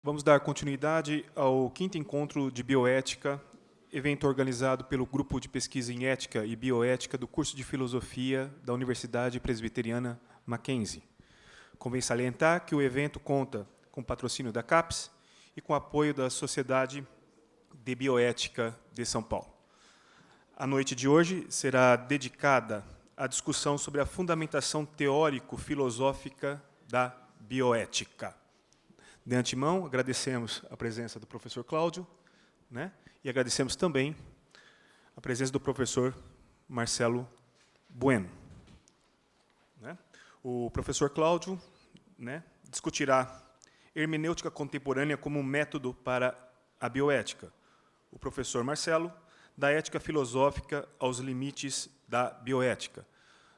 Vamos dar continuidade ao quinto encontro de bioética, evento organizado pelo Grupo de Pesquisa em Ética e Bioética do curso de Filosofia da Universidade Presbiteriana Mackenzie. Convém salientar que o evento conta com patrocínio da CAPES e com apoio da Sociedade de Bioética de São Paulo. A noite de hoje será dedicada à discussão sobre a fundamentação teórico-filosófica da bioética. De antemão, agradecemos a presença do professor Cláudio, né? E agradecemos também a presença do professor Marcelo Bueno. Né? O professor Cláudio, né, discutirá hermenêutica contemporânea como um método para a bioética. O professor Marcelo, da ética filosófica aos limites da bioética.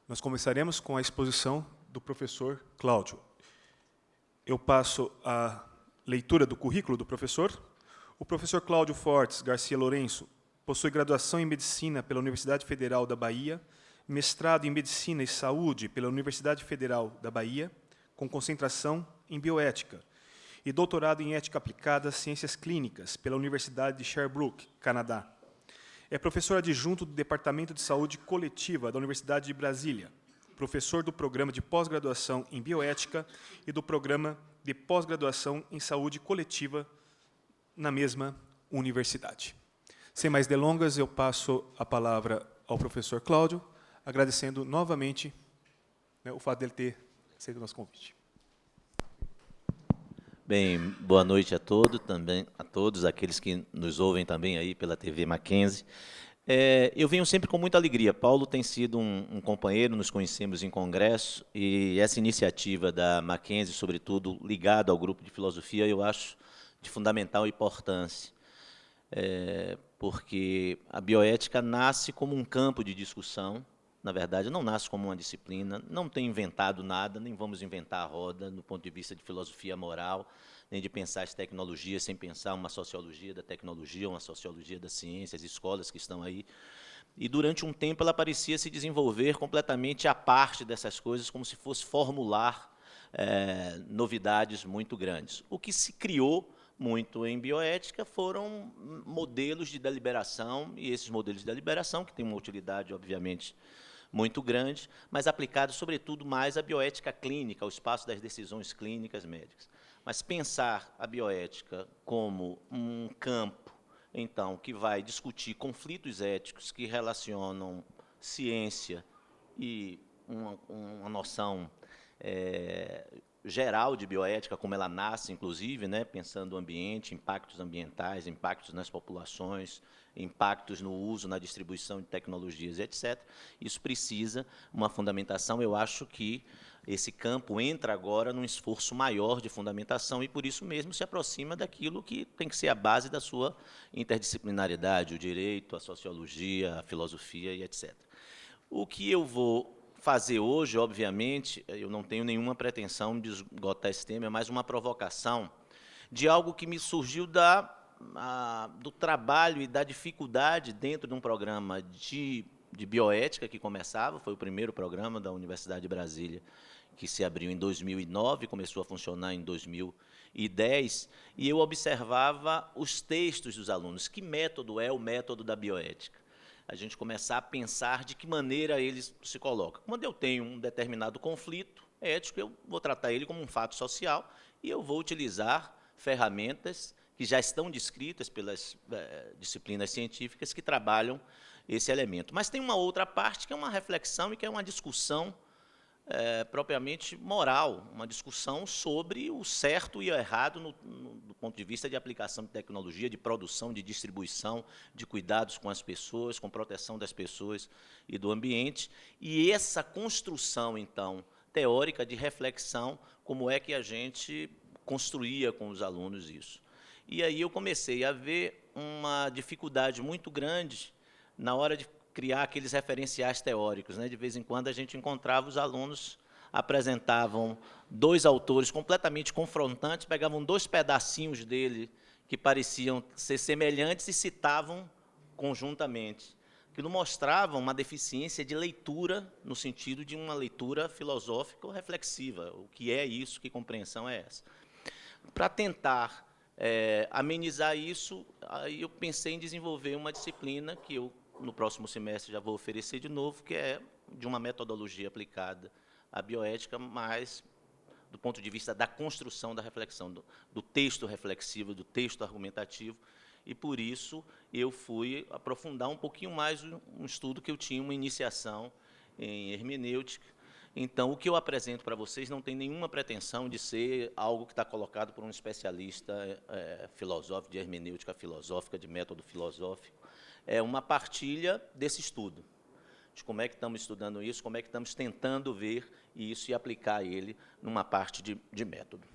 Nós começaremos com a exposição do professor Cláudio. Eu passo a leitura do currículo do professor. O professor Cláudio Fortes Garcia Lourenço possui graduação em Medicina pela Universidade Federal da Bahia, mestrado em Medicina e Saúde pela Universidade Federal da Bahia, com concentração em bioética, e doutorado em Ética Aplicada às Ciências Clínicas pela Universidade de Sherbrooke, Canadá. É professor adjunto do Departamento de Saúde Coletiva da Universidade de Brasília, professor do Programa de Pós-Graduação em Bioética e do Programa de Pós-Graduação em Saúde Coletiva na mesma universidade. Sem mais delongas, eu passo a palavra ao professor Cláudio, agradecendo novamente, né, o fato dele ter aceito o nosso convite. Bem, boa noite a todos, também a todos aqueles que nos ouvem também aí pela TV Mackenzie. Eu venho sempre com muita alegria. Paulo tem sido um companheiro, nos conhecemos em congresso, e essa iniciativa da Mackenzie, sobretudo ligada ao grupo de filosofia, eu acho de fundamental importância, porque a bioética nasce como um campo de discussão. Na verdade, não nasce como uma disciplina, não tem inventado nada, nem vamos inventar a roda no ponto de vista de filosofia moral, nem de pensar as tecnologias sem pensar uma sociologia da tecnologia, uma sociologia da ciência, as escolas que estão aí. E, durante um tempo, ela parecia se desenvolver completamente à parte dessas coisas, como se fosse formular novidades muito grandes. O que se criou muito em bioética foram modelos de deliberação, e esses modelos de deliberação, que têm uma utilidade, obviamente, muito grande, mas aplicado, sobretudo, mais à bioética clínica, ao espaço das decisões clínicas médicas. Mas pensar a bioética como um campo, então, que vai discutir conflitos éticos que relacionam ciência e uma noção geral de bioética, como ela nasce, inclusive, né, pensando o ambiente, impactos ambientais, impactos nas populações, impactos no uso, na distribuição de tecnologias, etc. Isso precisa uma fundamentação. Eu acho que esse campo entra agora num esforço maior de fundamentação e, por isso mesmo, se aproxima daquilo que tem que ser a base da sua interdisciplinaridade, o direito, a sociologia, a filosofia e etc. O que eu vou fazer hoje, obviamente, eu não tenho nenhuma pretensão de esgotar esse tema, é mais uma provocação de algo que me surgiu do trabalho e da dificuldade dentro de um programa de bioética que começava, foi o primeiro programa da Universidade de Brasília, que se abriu em 2009, começou a funcionar em 2010, e eu observava os textos dos alunos. Que método é o método da bioética? A gente começar a pensar de que maneira eles se colocam. Quando eu tenho um determinado conflito ético, eu vou tratar ele como um fato social e eu vou utilizar ferramentas que já estão descritas pelas disciplinas científicas que trabalham esse elemento. Mas tem uma outra parte que é uma reflexão e que é uma discussão propriamente moral, uma discussão sobre o certo e o errado do ponto de vista de aplicação de tecnologia, de produção, de distribuição, de cuidados com as pessoas, com proteção das pessoas e do ambiente. E essa construção, então, teórica de reflexão, como é que a gente construía com os alunos isso. E aí eu comecei a ver uma dificuldade muito grande na hora de criar aqueles referenciais teóricos, né? De vez em quando a gente encontrava os alunos apresentavam dois autores completamente confrontantes, pegavam dois pedacinhos dele que pareciam ser semelhantes e citavam conjuntamente. Aquilo mostrava uma deficiência de leitura, no sentido de uma leitura filosófica ou reflexiva. O que é isso? Que compreensão é essa? Para tentar amenizar isso, aí eu pensei em desenvolver uma disciplina que eu, no próximo semestre, já vou oferecer de novo, que é de uma metodologia aplicada à bioética, mas do ponto de vista da construção da reflexão, do texto reflexivo, do texto argumentativo, e, por isso, eu fui aprofundar um pouquinho mais um estudo que eu tinha, uma iniciação em hermenêutica. Então, o que eu apresento para vocês não tem nenhuma pretensão de ser algo que está colocado por um especialista filosófico, de hermenêutica filosófica, de método filosófico. É uma partilha desse estudo, de como é que estamos estudando isso, como é que estamos tentando ver isso e aplicar ele numa parte de método.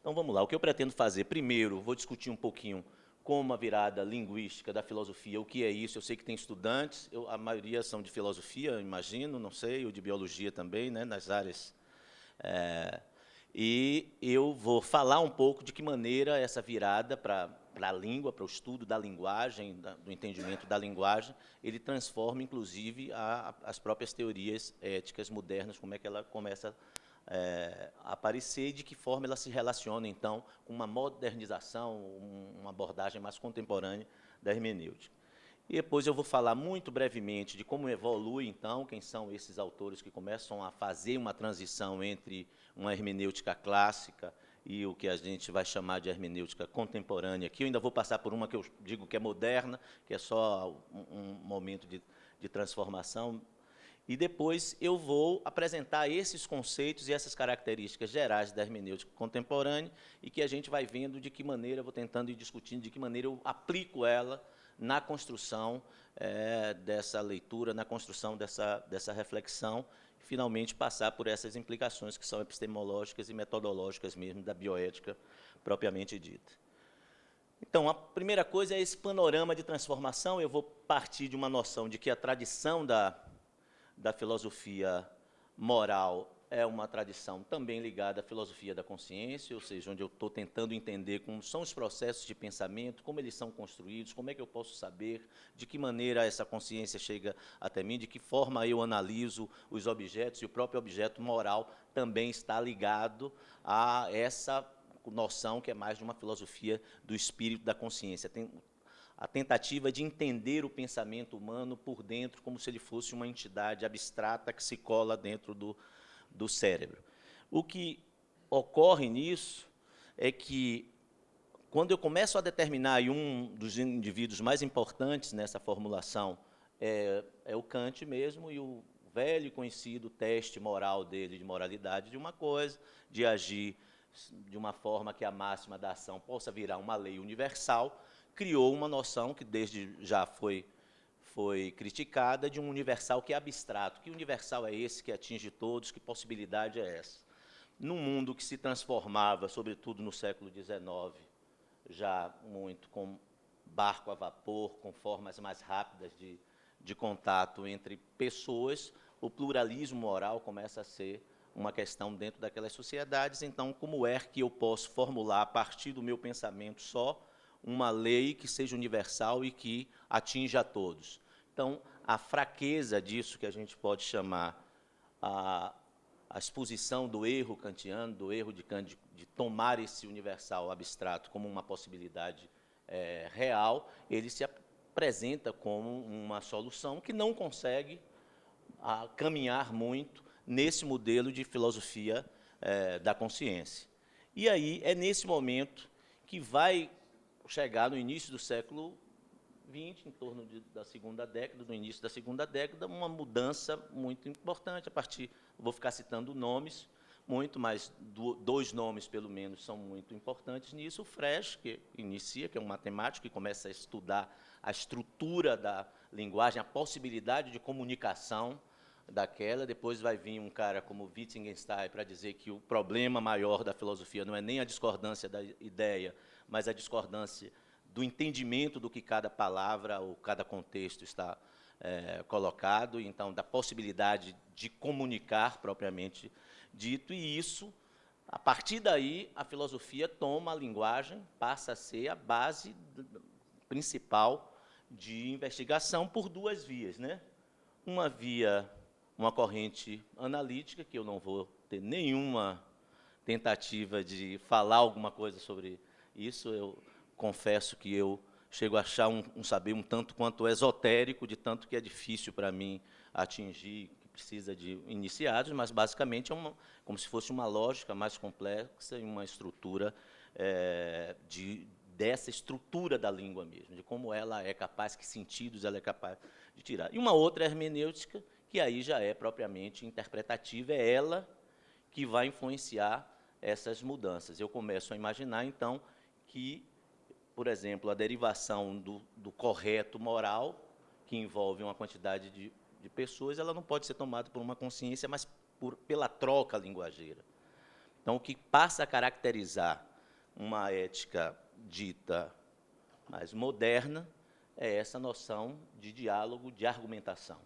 Então, vamos lá. O que eu pretendo fazer? Primeiro, vou discutir um pouquinho como a virada linguística da filosofia, o que é isso. Eu sei que tem estudantes, a maioria são de filosofia, imagino, não sei, ou de biologia também, né, nas áreas. E eu vou falar um pouco de que maneira essa virada para a língua, para o estudo da linguagem, do entendimento da linguagem, ele transforma, inclusive, as próprias teorias éticas modernas, como é que ela começa a aparecer e de que forma ela se relaciona, então, com uma modernização, uma abordagem mais contemporânea da hermenêutica. E depois eu vou falar muito brevemente de como evolui, então, quem são esses autores que começam a fazer uma transição entre uma hermenêutica clássica e o que a gente vai chamar de hermenêutica contemporânea. Aqui eu ainda vou passar por uma que eu digo que é moderna, que é só um momento de transformação. E depois eu vou apresentar esses conceitos e essas características gerais da hermenêutica contemporânea e que a gente vai vendo de que maneira, vou tentando ir discutindo de que maneira eu aplico ela na construção dessa leitura, na construção dessa reflexão, e finalmente passar por essas implicações que são epistemológicas e metodológicas mesmo da bioética propriamente dita. Então, a primeira coisa é esse panorama de transformação. Eu vou partir de uma noção de que a tradição da filosofia moral é uma tradição também ligada à filosofia da consciência, ou seja, onde eu estou tentando entender como são os processos de pensamento, como eles são construídos, como é que eu posso saber, de que maneira essa consciência chega até mim, de que forma eu analiso os objetos, e o próprio objeto moral também está ligado a essa noção que é mais de uma filosofia do espírito da consciência. Tem a tentativa de entender o pensamento humano por dentro, como se ele fosse uma entidade abstrata que se cola dentro do cérebro. O que ocorre nisso é que, quando eu começo a determinar, e um dos indivíduos mais importantes nessa formulação é o Kant mesmo, e o velho e conhecido teste moral dele, de moralidade de uma coisa, de agir de uma forma que a máxima da ação possa virar uma lei universal, criou uma noção que desde já foi criticada, de um universal que é abstrato. Que universal é esse que atinge todos? Que possibilidade é essa? Num mundo que se transformava, sobretudo no século XIX, já muito com barco a vapor, com formas mais rápidas de contato entre pessoas, o pluralismo moral começa a ser uma questão dentro daquelas sociedades. Então, como é que eu posso formular, a partir do meu pensamento só, uma lei que seja universal e que atinja a todos? Então, a fraqueza disso, que a gente pode chamar a exposição do erro kantiano, do erro de Kant, de tomar esse universal abstrato como uma possibilidade real, ele se apresenta como uma solução que não consegue caminhar muito nesse modelo de filosofia da consciência. E aí é nesse momento que vai chegar no início do século XX, em torno da segunda década, no início da segunda década, uma mudança muito importante. A partir, vou ficar citando nomes muito, mas dois nomes, pelo menos, são muito importantes nisso. O Frege, que inicia, que é um matemático que começa a estudar a estrutura da linguagem, a possibilidade de comunicação daquela. Depois vai vir um cara como Wittgenstein para dizer que o problema maior da filosofia não é nem a discordância da ideia, mas a discordância do entendimento do que cada palavra ou cada contexto está colocado, então, da possibilidade de comunicar propriamente dito, e isso, a partir daí, a filosofia toma a linguagem, passa a ser a base principal de investigação por duas vias, né? Uma via, uma corrente analítica, que eu não vou ter nenhuma tentativa de falar alguma coisa sobre Isso eu confesso que eu chego a achar um saber um tanto quanto esotérico, de tanto que é difícil para mim atingir, que precisa de iniciados, mas basicamente é como se fosse uma lógica mais complexa e uma estrutura dessa estrutura da língua mesmo, de como ela é capaz, que sentidos ela é capaz de tirar. E uma outra hermenêutica, que aí já é propriamente interpretativa, é ela que vai influenciar essas mudanças. Eu começo a imaginar, então, que, por exemplo, a derivação do correto moral, que envolve uma quantidade de pessoas, ela não pode ser tomada por uma consciência, mas pela troca linguageira. Então, o que passa a caracterizar uma ética dita mais moderna é essa noção de diálogo, de argumentação.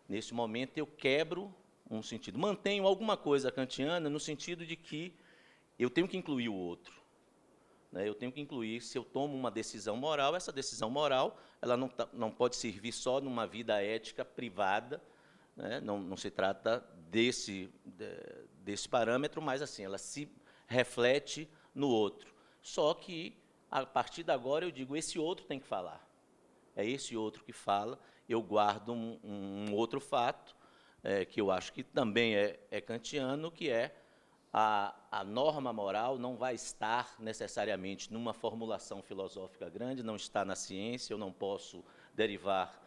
Nesse momento, eu quebro um sentido. Mantenho alguma coisa kantiana no sentido de que eu tenho que incluir o outro. Né? Eu tenho que incluir, se eu tomo uma decisão moral, essa decisão moral ela não pode servir só numa vida ética privada, né? Não se trata desse parâmetro, mas assim, ela se reflete no outro. Só que, a partir de agora, eu digo, esse outro tem que falar. É esse outro que fala. Eu guardo um outro fato, que eu acho que também é kantiano, que é a norma moral não vai estar necessariamente numa formulação filosófica grande, não está na ciência, eu não posso derivar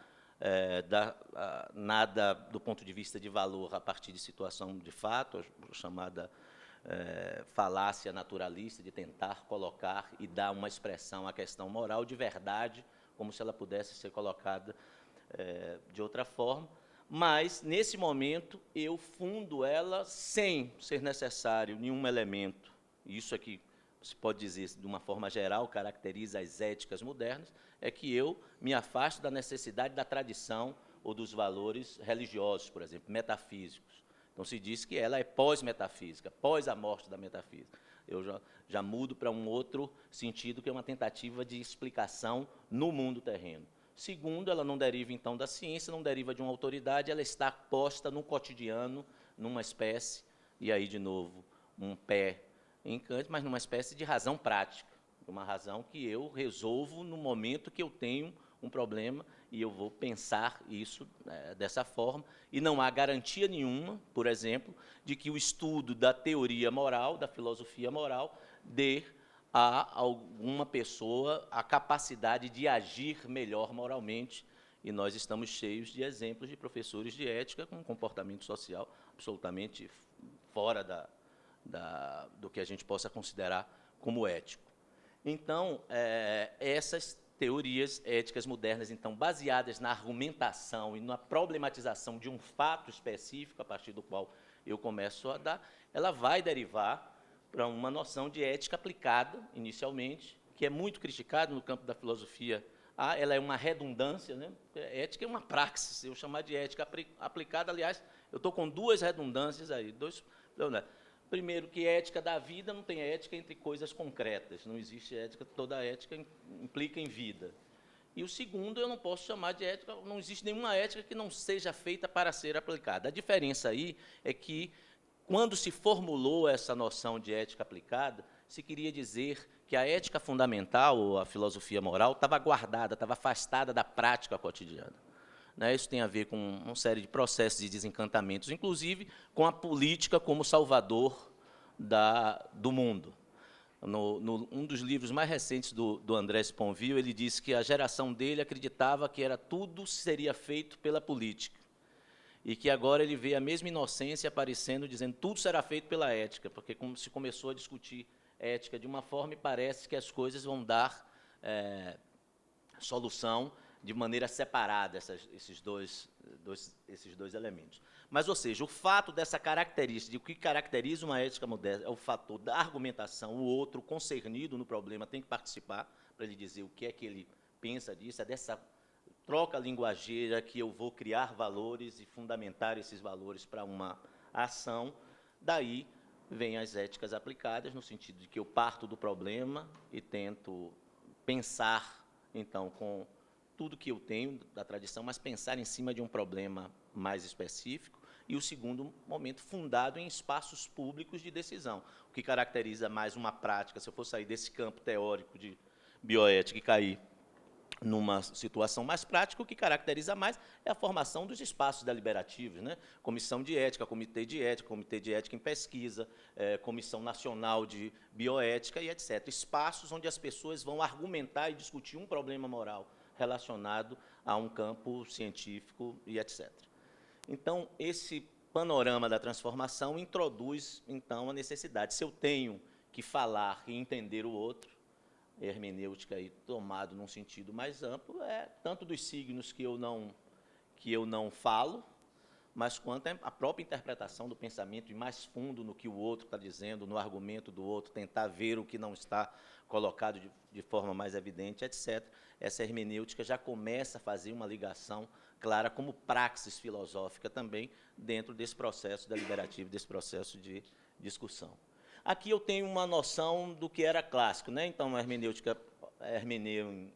nada do ponto de vista de valor a partir de situação de fato, a chamada falácia naturalista, de tentar colocar e dar uma expressão à questão moral de verdade, como se ela pudesse ser colocada de outra forma. Mas, nesse momento, eu fundo ela sem ser necessário nenhum elemento. Isso aqui, se pode dizer, de uma forma geral, caracteriza as éticas modernas, é que eu me afasto da necessidade da tradição ou dos valores religiosos, por exemplo, metafísicos. Então, se diz que ela é pós-metafísica, pós a morte da metafísica. Eu já mudo para um outro sentido, que é uma tentativa de explicação no mundo terreno. Segundo, ela não deriva, então, da ciência, não deriva de uma autoridade, ela está posta no cotidiano, numa espécie, e aí, de novo, um pé em Kant, mas numa espécie de razão prática, uma razão que eu resolvo no momento que eu tenho um problema e eu vou pensar isso dessa forma, e não há garantia nenhuma, por exemplo, de que o estudo da teoria moral, da filosofia moral, dê a alguma pessoa a capacidade de agir melhor moralmente, e nós estamos cheios de exemplos de professores de ética com um comportamento social absolutamente fora do que a gente possa considerar como ético. Então, essas teorias éticas modernas, então, baseadas na argumentação e na problematização de um fato específico, a partir do qual eu começo a dar, ela vai derivar para uma noção de ética aplicada, inicialmente, que é muito criticada no campo da filosofia. Ela é uma redundância, né? Ética é uma praxis, eu chamar de ética aplicada, aliás, eu estou com duas redundâncias aí. Primeiro, que ética da vida não tem ética entre coisas concretas, não existe ética, toda ética implica em vida. E o segundo, eu não posso chamar de ética, não existe nenhuma ética que não seja feita para ser aplicada. A diferença aí é que, quando se formulou essa noção de ética aplicada, se queria dizer que a ética fundamental, ou a filosofia moral, estava guardada, estava afastada da prática cotidiana. Né? Isso tem a ver com uma série de processos de desencantamentos, inclusive com a política como salvador do mundo. Um dos livros mais recentes do André Sponville, ele disse que a geração dele acreditava que tudo seria feito pela política, e que agora ele vê a mesma inocência aparecendo, dizendo que tudo será feito pela ética, porque como se começou a discutir ética de uma forma e parece que as coisas vão dar solução de maneira separada, esses dois elementos. Mas, ou seja, o fato dessa característica, o que caracteriza uma ética moderna é o fator da argumentação, o outro concernido no problema tem que participar para ele dizer o que é que ele pensa disso, é dessa troca linguageira que eu vou criar valores e fundamentar esses valores para uma ação. Daí vêm as éticas aplicadas, no sentido de que eu parto do problema e tento pensar, então, com tudo que eu tenho da tradição, mas pensar em cima de um problema mais específico, e o segundo momento fundado em espaços públicos de decisão. O que caracteriza mais uma prática, se eu for sair desse campo teórico de bioética e cair numa situação mais prática, o que caracteriza mais é a formação dos espaços deliberativos, né? Comissão de ética, comitê de ética em pesquisa, Comissão Nacional de Bioética e etc. Espaços onde as pessoas vão argumentar e discutir um problema moral relacionado a um campo científico e etc. Então, esse panorama da transformação introduz, então, a necessidade. Se eu tenho que falar e entender o outro, hermenêutica aí tomado num sentido mais amplo, tanto dos signos que eu não falo, mas quanto a própria interpretação do pensamento e mais fundo no que o outro está dizendo, no argumento do outro, tentar ver o que não está colocado de forma mais evidente, etc. Essa hermenêutica já começa a fazer uma ligação clara como praxis filosófica também dentro desse processo deliberativo, desse processo de discussão. Aqui eu tenho uma noção do que era clássico, né? Então, a hermenêutica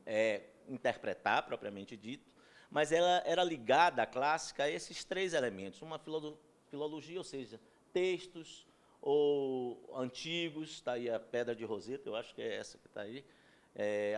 é interpretar, propriamente dito, mas ela era ligada à clássica a esses três elementos. Uma filologia, ou seja, textos ou antigos, está aí a Pedra de Roseta, eu acho que é essa que está aí,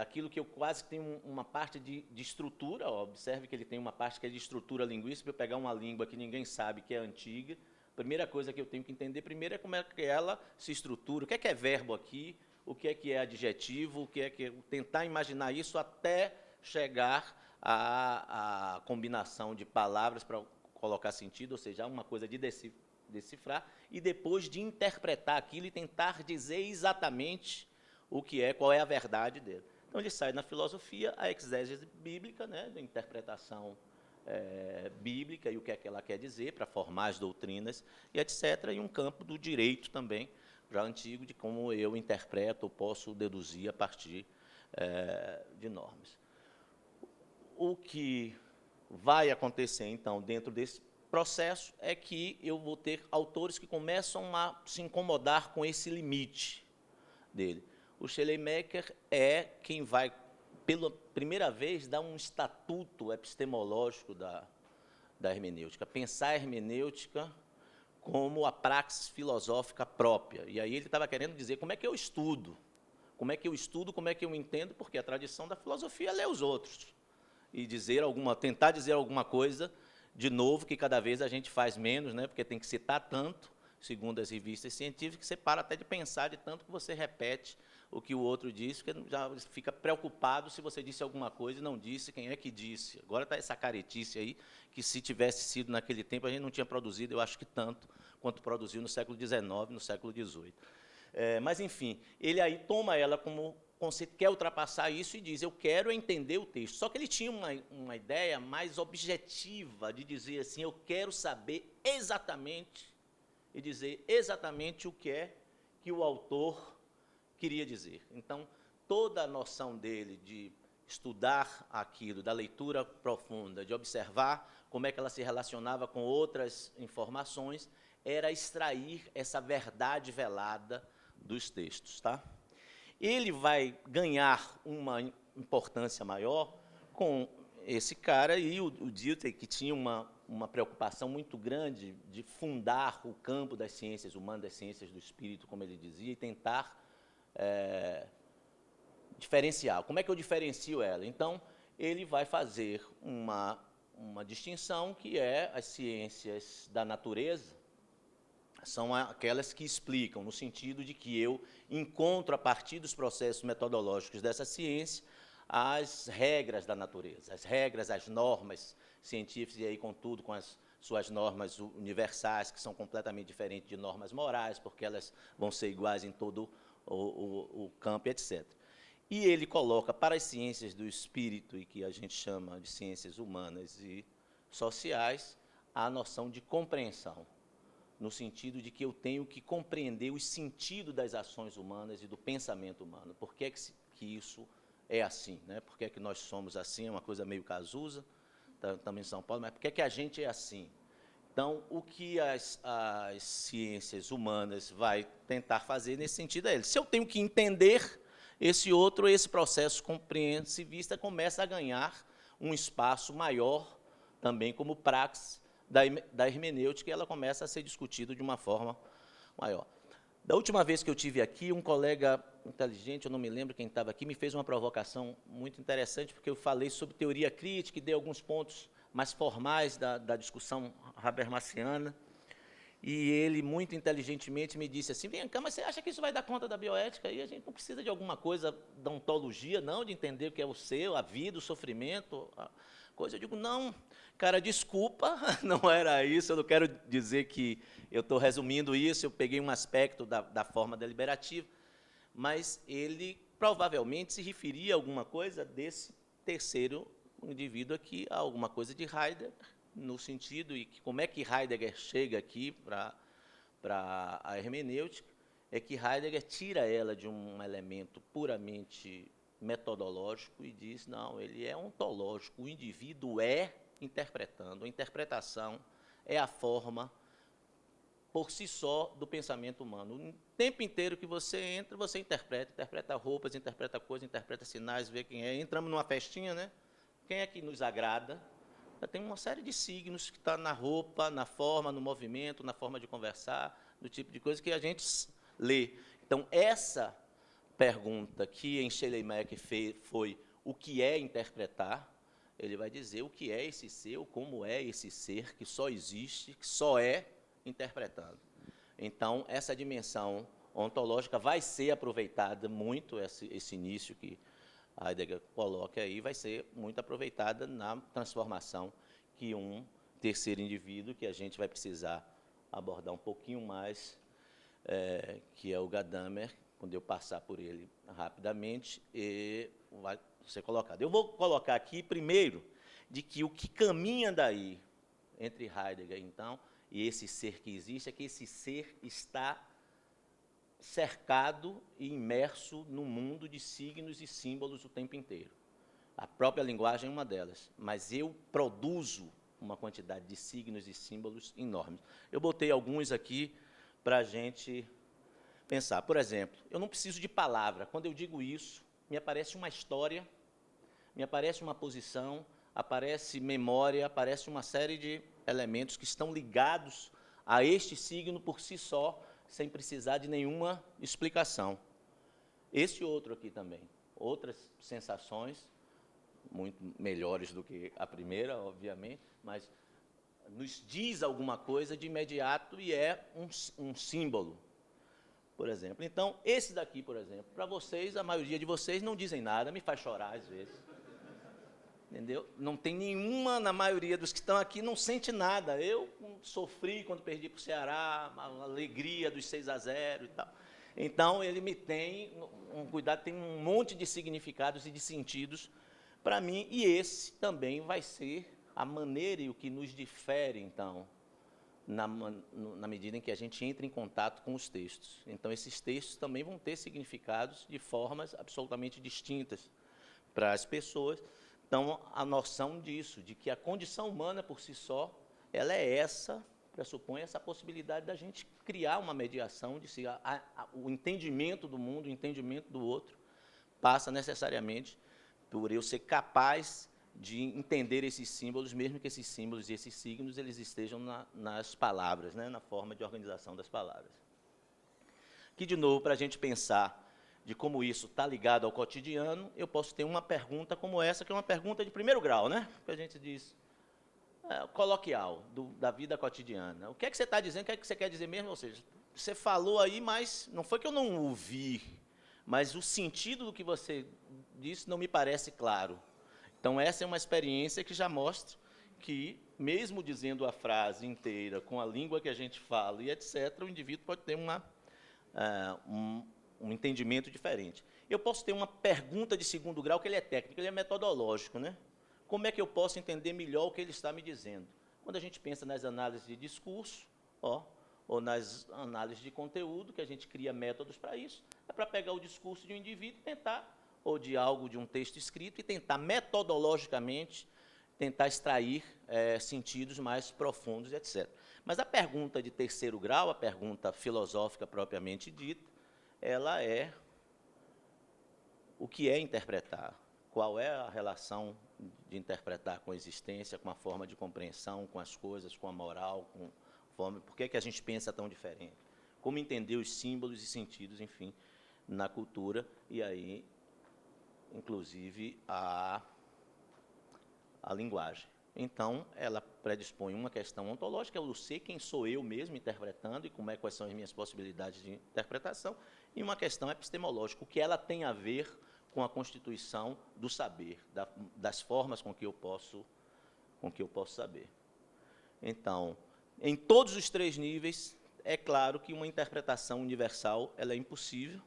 aquilo que eu quase tenho uma parte de estrutura, ó, observe que ele tem uma parte que é de estrutura linguística, eu pegar uma língua que ninguém sabe que é antiga, a primeira coisa que eu tenho que entender primeiro é como é que ela se estrutura, o que é verbo aqui, o que é adjetivo, o que é tentar imaginar isso até chegar à combinação de palavras para colocar sentido, ou seja, uma coisa de decifrar, e depois de interpretar aquilo e tentar dizer exatamente o que qual é a verdade dele. Então, ele sai na filosofia, a exégese bíblica, né, da interpretação bíblica e o que é que ela quer dizer para formar as doutrinas e etc. E um campo do direito também, já antigo, de como eu interpreto ou posso deduzir a partir de normas. O que vai acontecer, então, dentro desse processo é que eu vou ter autores que começam a se incomodar com esse limite dele. O Schleiermacher é quem vai, pela primeira vez, dar um estatuto epistemológico da hermenêutica, pensar a hermenêutica como a praxis filosófica própria. E aí ele estava querendo dizer como é que eu estudo, como é que eu entendo, porque a tradição da filosofia é ler os outros e tentar dizer alguma coisa, de novo, que cada vez a gente faz menos, né, porque tem que citar tanto, segundo as revistas científicas, que você para até de pensar de tanto que você repete o que o outro disse, porque já fica preocupado se você disse alguma coisa e não disse, quem é que disse. Agora está essa caretice aí, que se tivesse sido naquele tempo, a gente não tinha produzido, eu acho que tanto, quanto produziu no século XIX, no século XVIII. Mas, enfim, ele aí toma ela como conceito, quer ultrapassar isso e diz, eu quero entender o texto. Só que ele tinha uma ideia mais objetiva de dizer assim, eu quero saber exatamente e dizer exatamente o que é que o autor queria dizer. Então, toda a noção dele de estudar aquilo, da leitura profunda, de observar como é que ela se relacionava com outras informações, era extrair essa verdade velada dos textos. Tá? Ele vai ganhar uma importância maior com esse cara e o Dilthey, que tinha uma preocupação muito grande de fundar o campo das ciências humanas, das ciências do espírito, como ele dizia, e tentar diferenciar. Como é que eu diferencio ela? Então, ele vai fazer uma distinção que é as ciências da natureza, são aquelas que explicam, no sentido de que eu encontro, a partir dos processos metodológicos dessa ciência, as regras da natureza, as regras, as normas científicas, e aí, contudo, com as suas normas universais, que são completamente diferentes de normas morais, porque elas vão ser iguais em todo o campo, etc. E ele coloca para as ciências do espírito, e que a gente chama de ciências humanas e sociais, a noção de compreensão, no sentido de que eu tenho que compreender o sentido das ações humanas e do pensamento humano. Por que isso é assim? Né? Por que nós somos assim? É uma coisa meio Cazuza, também em São Paulo, mas por que a gente é assim? Então, o que as ciências humanas vai tentar fazer nesse sentido é se eu tenho que entender esse processo compreensivista começa a ganhar um espaço maior também como praxis da hermenêutica, e ela começa a ser discutida de uma forma maior. Da última vez que eu tive aqui, um colega inteligente, eu não me lembro quem estava aqui, me fez uma provocação muito interessante, porque eu falei sobre teoria crítica e dei alguns pontos mais formais da discussão habermasiana, e ele, muito inteligentemente, me disse assim, vem cá, mas você acha que isso vai dar conta da bioética? E a gente não precisa de alguma coisa da ontologia, não, de entender o que é o ser, a vida, o sofrimento, a coisa. Eu digo, não, cara, desculpa, não era isso, eu não quero dizer que eu estou resumindo isso, eu peguei um aspecto da forma deliberativa, mas ele provavelmente se referia a alguma coisa desse terceiro indivíduo aqui, a alguma coisa de Heidegger, no sentido, e que como é que Heidegger chega aqui para a hermenêutica, é que Heidegger tira ela de um elemento puramente metodológico e diz, não, ele é ontológico, o indivíduo é interpretando, a interpretação é a forma, por si só, do pensamento humano. O tempo inteiro que você entra, você interpreta roupas, interpreta coisas, interpreta sinais, vê quem é. Entramos numa festinha, né? Quem é que nos agrada? Já tem uma série de signos que está na roupa, na forma, no movimento, na forma de conversar, no tipo de coisa que a gente lê. Então, essa pergunta que em Schleiermacher foi o que é interpretar, ele vai dizer o que é esse ser, ou como é esse ser que só existe, que só é interpretando. Então, essa dimensão ontológica vai ser aproveitada muito, esse início que Heidegger coloca aí, vai ser muito aproveitada na transformação que um terceiro indivíduo, que a gente vai precisar abordar um pouquinho mais, que é o Gadamer, quando eu passar por ele rapidamente, e vai ser colocado. Eu vou colocar aqui, primeiro, de que o que caminha daí, entre Heidegger, então, e esse ser que existe, é que esse ser está cercado e imerso no mundo de signos e símbolos o tempo inteiro. A própria linguagem é uma delas, mas eu produzo uma quantidade de signos e símbolos enormes. Eu botei alguns aqui para a gente pensar. Por exemplo, eu não preciso de palavra. Quando eu digo isso, me aparece uma história, me aparece uma posição, aparece memória, aparece uma série de elementos que estão ligados a este signo por si só, sem precisar de nenhuma explicação. Esse outro aqui também, outras sensações, muito melhores do que a primeira, obviamente, mas nos diz alguma coisa de imediato e é um símbolo, por exemplo. Então, esse daqui, por exemplo, para vocês, a maioria de vocês não dizem nada, me faz chorar às vezes. Entendeu? Não tem nenhuma, na maioria dos que estão aqui, não sente nada. Eu sofri quando perdi para o Ceará, a alegria dos 6-0 e tal. Então, ele me tem um cuidado, tem um monte de significados e de sentidos para mim, e esse também vai ser a maneira e o que nos difere, então, na medida em que a gente entra em contato com os textos. Então, esses textos também vão ter significados de formas absolutamente distintas para as pessoas. Então, a noção disso, de que a condição humana por si só, ela é essa, pressupõe essa possibilidade da gente criar uma mediação, de se o entendimento do mundo, o entendimento do outro, passa necessariamente por eu ser capaz de entender esses símbolos, mesmo que esses símbolos e esses signos eles estejam nas palavras, né, na forma de organização das palavras. Aqui, de novo, para a gente pensar de como isso está ligado ao cotidiano, eu posso ter uma pergunta como essa, que é uma pergunta de primeiro grau, né? Que a gente diz, coloquial, da vida cotidiana. O que é que você está dizendo? O que é que você quer dizer mesmo? Ou seja, você falou aí, mas não foi que eu não ouvi, mas o sentido do que você disse não me parece claro. Então, essa é uma experiência que já mostra que, mesmo dizendo a frase inteira, com a língua que a gente fala e etc., o indivíduo pode ter um entendimento diferente. Eu posso ter uma pergunta de segundo grau, que ele é técnico, ele é metodológico, né? Como é que eu posso entender melhor o que ele está me dizendo? Quando a gente pensa nas análises de discurso, ou nas análises de conteúdo, que a gente cria métodos para isso, é para pegar o discurso de um indivíduo e tentar, ou de algo de um texto escrito, e tentar metodologicamente, tentar extrair sentidos mais profundos, etc. Mas a pergunta de terceiro grau, a pergunta filosófica propriamente dita, ela é o que é interpretar, qual é a relação de interpretar com a existência, com a forma de compreensão, com as coisas, com a moral, com forma, por que a gente pensa tão diferente, como entender os símbolos e sentidos, enfim, na cultura, e aí, inclusive, a linguagem. Então, ela predispõe uma questão ontológica, eu sei quem sou eu mesmo interpretando e quais são as minhas possibilidades de interpretação, e uma questão epistemológica, o que ela tem a ver com a constituição do saber, das formas com que eu posso saber. Então, em todos os 3 níveis, é claro que uma interpretação universal ela é impossível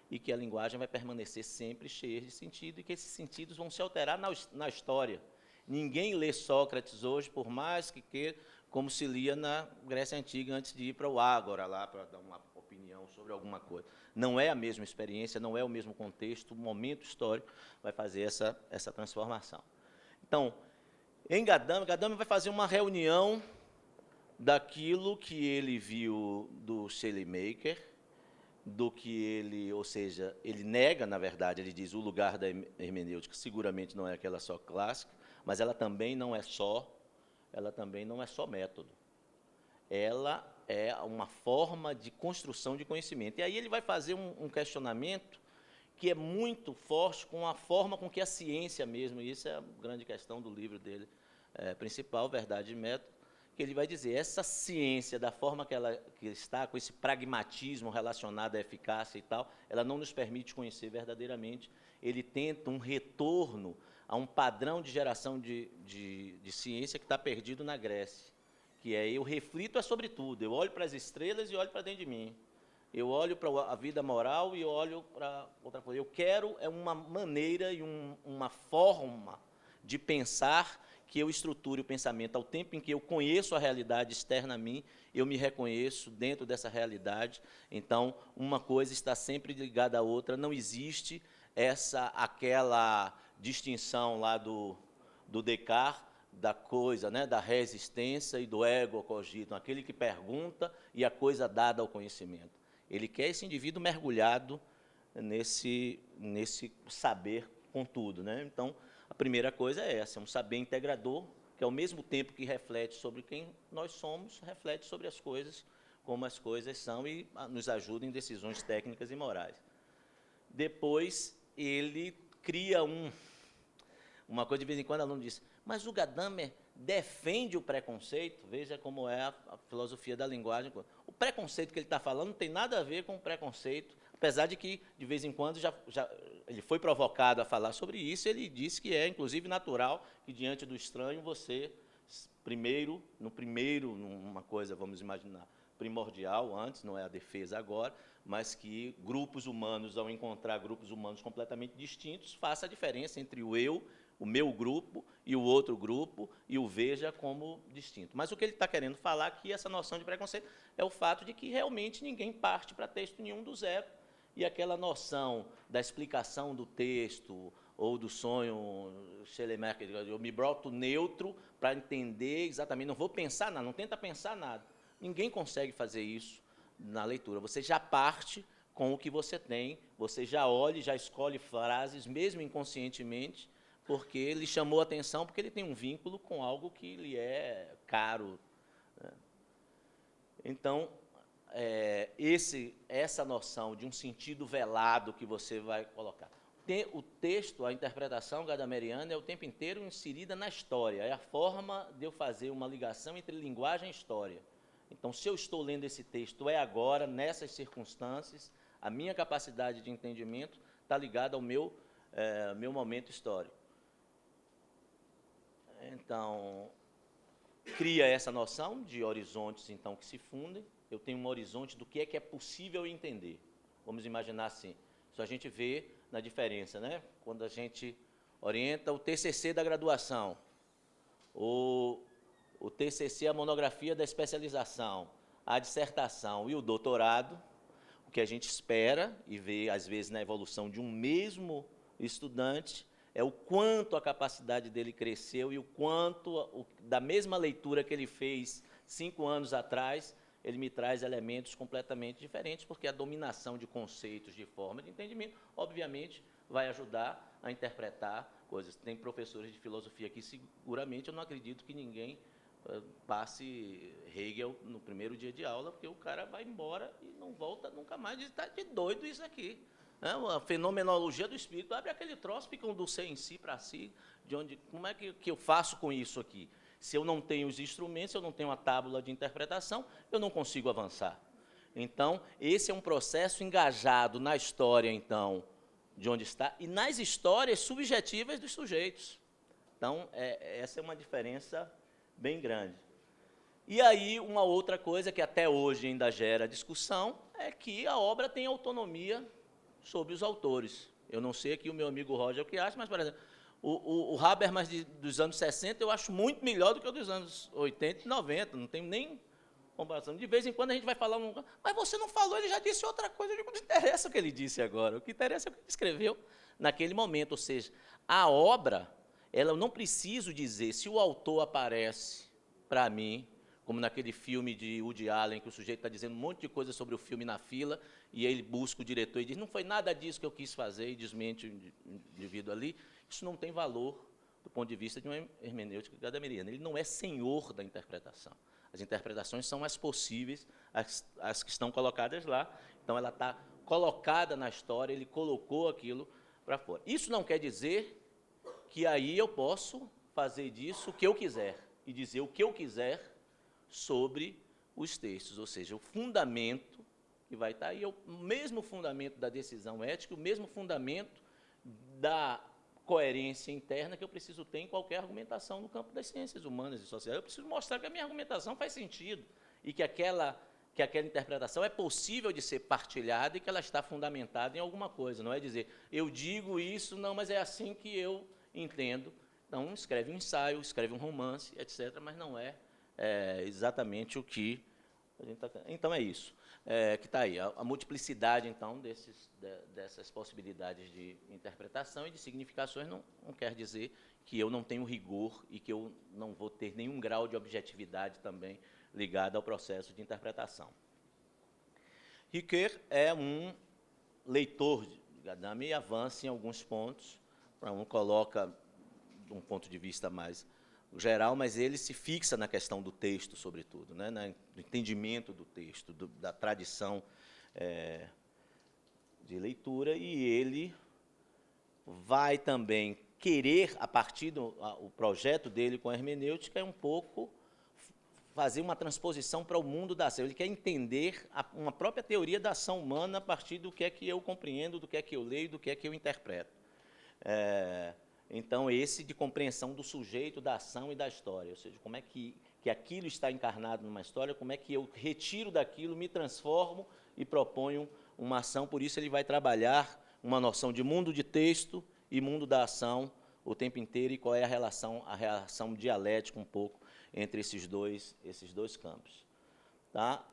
e que a linguagem vai permanecer sempre cheia de sentido e que esses sentidos vão se alterar na história. Ninguém lê Sócrates hoje, por mais que queira, como se lia na Grécia Antiga antes de ir para o Ágora, lá para dar uma opinião sobre alguma coisa. Não é a mesma experiência, não é o mesmo contexto, o momento histórico vai fazer essa transformação. Então, em Gadame vai fazer uma reunião daquilo que ele viu do Schleiermacher, do que ele, ou seja, ele nega, na verdade, ele diz o lugar da hermenêutica seguramente não é aquela só clássica, mas ela também não é só método. Ela é uma forma de construção de conhecimento. E aí ele vai fazer um questionamento que é muito forte com a forma com que a ciência mesmo, e isso é a grande questão do livro dele principal, Verdade e Método, que ele vai dizer, essa ciência, da forma que está, com esse pragmatismo relacionado à eficácia e tal, ela não nos permite conhecer verdadeiramente. Ele tenta um retorno a um padrão de geração de ciência que está perdido na Grécia, que é, eu reflito sobre tudo, eu olho para as estrelas e olho para dentro de mim. Eu olho para a vida moral e olho para outra coisa. Eu quero uma maneira e uma forma de pensar que eu estruture o pensamento. Ao tempo em que eu conheço a realidade externa a mim, eu me reconheço dentro dessa realidade. Então, uma coisa está sempre ligada à outra. Não existe aquela distinção lá do Descartes, da coisa, né, da resistência e do ego cogito, aquele que pergunta e a coisa dada ao conhecimento. Ele quer esse indivíduo mergulhado nesse saber com tudo, né? Então, a primeira coisa é essa, um saber integrador, que ao mesmo tempo que reflete sobre quem nós somos, reflete sobre as coisas, como as coisas são e nos ajuda em decisões técnicas e morais. Depois, ele cria uma coisa, de vez em quando, o aluno diz, mas o Gadamer defende o preconceito, veja como é a filosofia da linguagem. O preconceito que ele está falando não tem nada a ver com o preconceito, apesar de que, de vez em quando, ele foi provocado a falar sobre isso, ele disse que é, inclusive, natural que, diante do estranho, você, numa coisa, vamos imaginar, primordial, antes, não é a defesa agora, mas que grupos humanos, ao encontrar grupos humanos completamente distintos, faça a diferença entre o meu grupo e o outro grupo, e o veja como distinto. Mas o que ele está querendo falar aqui, essa noção de preconceito, é o fato de que realmente ninguém parte para texto nenhum do zero, e aquela noção da explicação do texto, ou do sonho, Schleiermacher, eu me broto neutro para entender exatamente, não vou pensar nada, não tenta pensar nada. Ninguém consegue fazer isso na leitura. Você já parte com o que você tem, você já olha, já escolhe frases, mesmo inconscientemente, porque lhe chamou a atenção, porque ele tem um vínculo com algo que lhe é caro. Né? Então, essa noção de um sentido velado que você vai colocar. O texto, a interpretação gadameriana é o tempo inteiro inserida na história, é a forma de eu fazer uma ligação entre linguagem e história. Então, se eu estou lendo esse texto, é agora, nessas circunstâncias, a minha capacidade de entendimento está ligada ao meu momento histórico. Então, cria essa noção de horizontes, então, que se fundem. Eu tenho um horizonte do que é possível entender. Vamos imaginar assim, isso a gente vê na diferença, né? Quando a gente orienta o TCC da graduação, o TCC, a monografia da especialização, a dissertação e o doutorado, o que a gente espera e vê, às vezes, na evolução de um mesmo estudante, é o quanto a capacidade dele cresceu e o quanto, da mesma leitura que ele fez 5 anos atrás, ele me traz elementos completamente diferentes, porque a dominação de conceitos, de forma de entendimento, obviamente, vai ajudar a interpretar coisas. Tem professores de filosofia que, seguramente, eu não acredito que ninguém passe Hegel no primeiro dia de aula, porque o cara vai embora e não volta nunca mais. Está de doido isso aqui. A fenomenologia do espírito abre aquele troço, ficam do ser em si para si, de onde, como é que eu faço com isso aqui? Se eu não tenho os instrumentos, se eu não tenho a tábula de interpretação, eu não consigo avançar. Então, esse é um processo engajado na história, então, de onde está, e nas histórias subjetivas dos sujeitos. Então, essa é uma diferença bem grande. E aí, uma outra coisa que até hoje ainda gera discussão é que a obra tem autonomia sobre os autores. Eu não sei aqui o meu amigo Roger o que acha, mas, por exemplo, o Habermas dos anos 60 eu acho muito melhor do que o dos anos 80 e 90, não tem nem comparação. De vez em quando a gente vai falar, mas você não falou, ele já disse outra coisa. Eu digo, não interessa o que ele disse agora, o que interessa é o que ele escreveu naquele momento. Ou seja, a obra, ela não preciso dizer, se o autor aparece para mim, como naquele filme de Woody Allen, que o sujeito está dizendo um monte de coisa sobre o filme na fila, e ele busca o diretor e diz, não foi nada disso que eu quis fazer, e desmente o indivíduo ali. Isso não tem valor do ponto de vista de uma hermenêutica gadameriana. Ele não é senhor da interpretação. As interpretações são as possíveis, as que estão colocadas lá. Então, ela está colocada na história, ele colocou aquilo para fora. Isso não quer dizer que aí eu posso fazer disso o que eu quiser, e dizer o que eu quiser sobre os textos, ou seja, o fundamento que vai estar aí, o mesmo fundamento da decisão ética, o mesmo fundamento da coerência interna que eu preciso ter em qualquer argumentação no campo das ciências humanas e sociais. Eu preciso mostrar que a minha argumentação faz sentido e que aquela interpretação é possível de ser partilhada e que ela está fundamentada em alguma coisa. Não é dizer, eu digo isso, não, mas é assim que eu entendo. Então, escreve um ensaio, escreve um romance, etc., mas não é exatamente o que a gente está... Então, é isso que está aí. A multiplicidade, então, dessas possibilidades de interpretação e de significações não quer dizer que eu não tenho rigor e que eu não vou ter nenhum grau de objetividade também ligado ao processo de interpretação. Ricoeur é um leitor de Gadame e avança em alguns pontos. Coloca de um ponto de vista mais geral, mas ele se fixa na questão do texto, sobretudo, né, no entendimento do texto, da tradição de leitura, e ele vai também querer, a partir do projeto dele com a hermenêutica, um pouco fazer uma transposição para o mundo da ação. Ele quer entender uma própria teoria da ação humana a partir do que é que eu compreendo, do que é que eu leio, do que é que eu interpreto. Então, esse de compreensão do sujeito, da ação e da história, ou seja, como é que aquilo está encarnado numa história, como é que eu retiro daquilo, me transformo e proponho uma ação. Por isso, ele vai trabalhar uma noção de mundo de texto e mundo da ação o tempo inteiro, e qual é a relação dialética um pouco entre esses dois campos. Tá?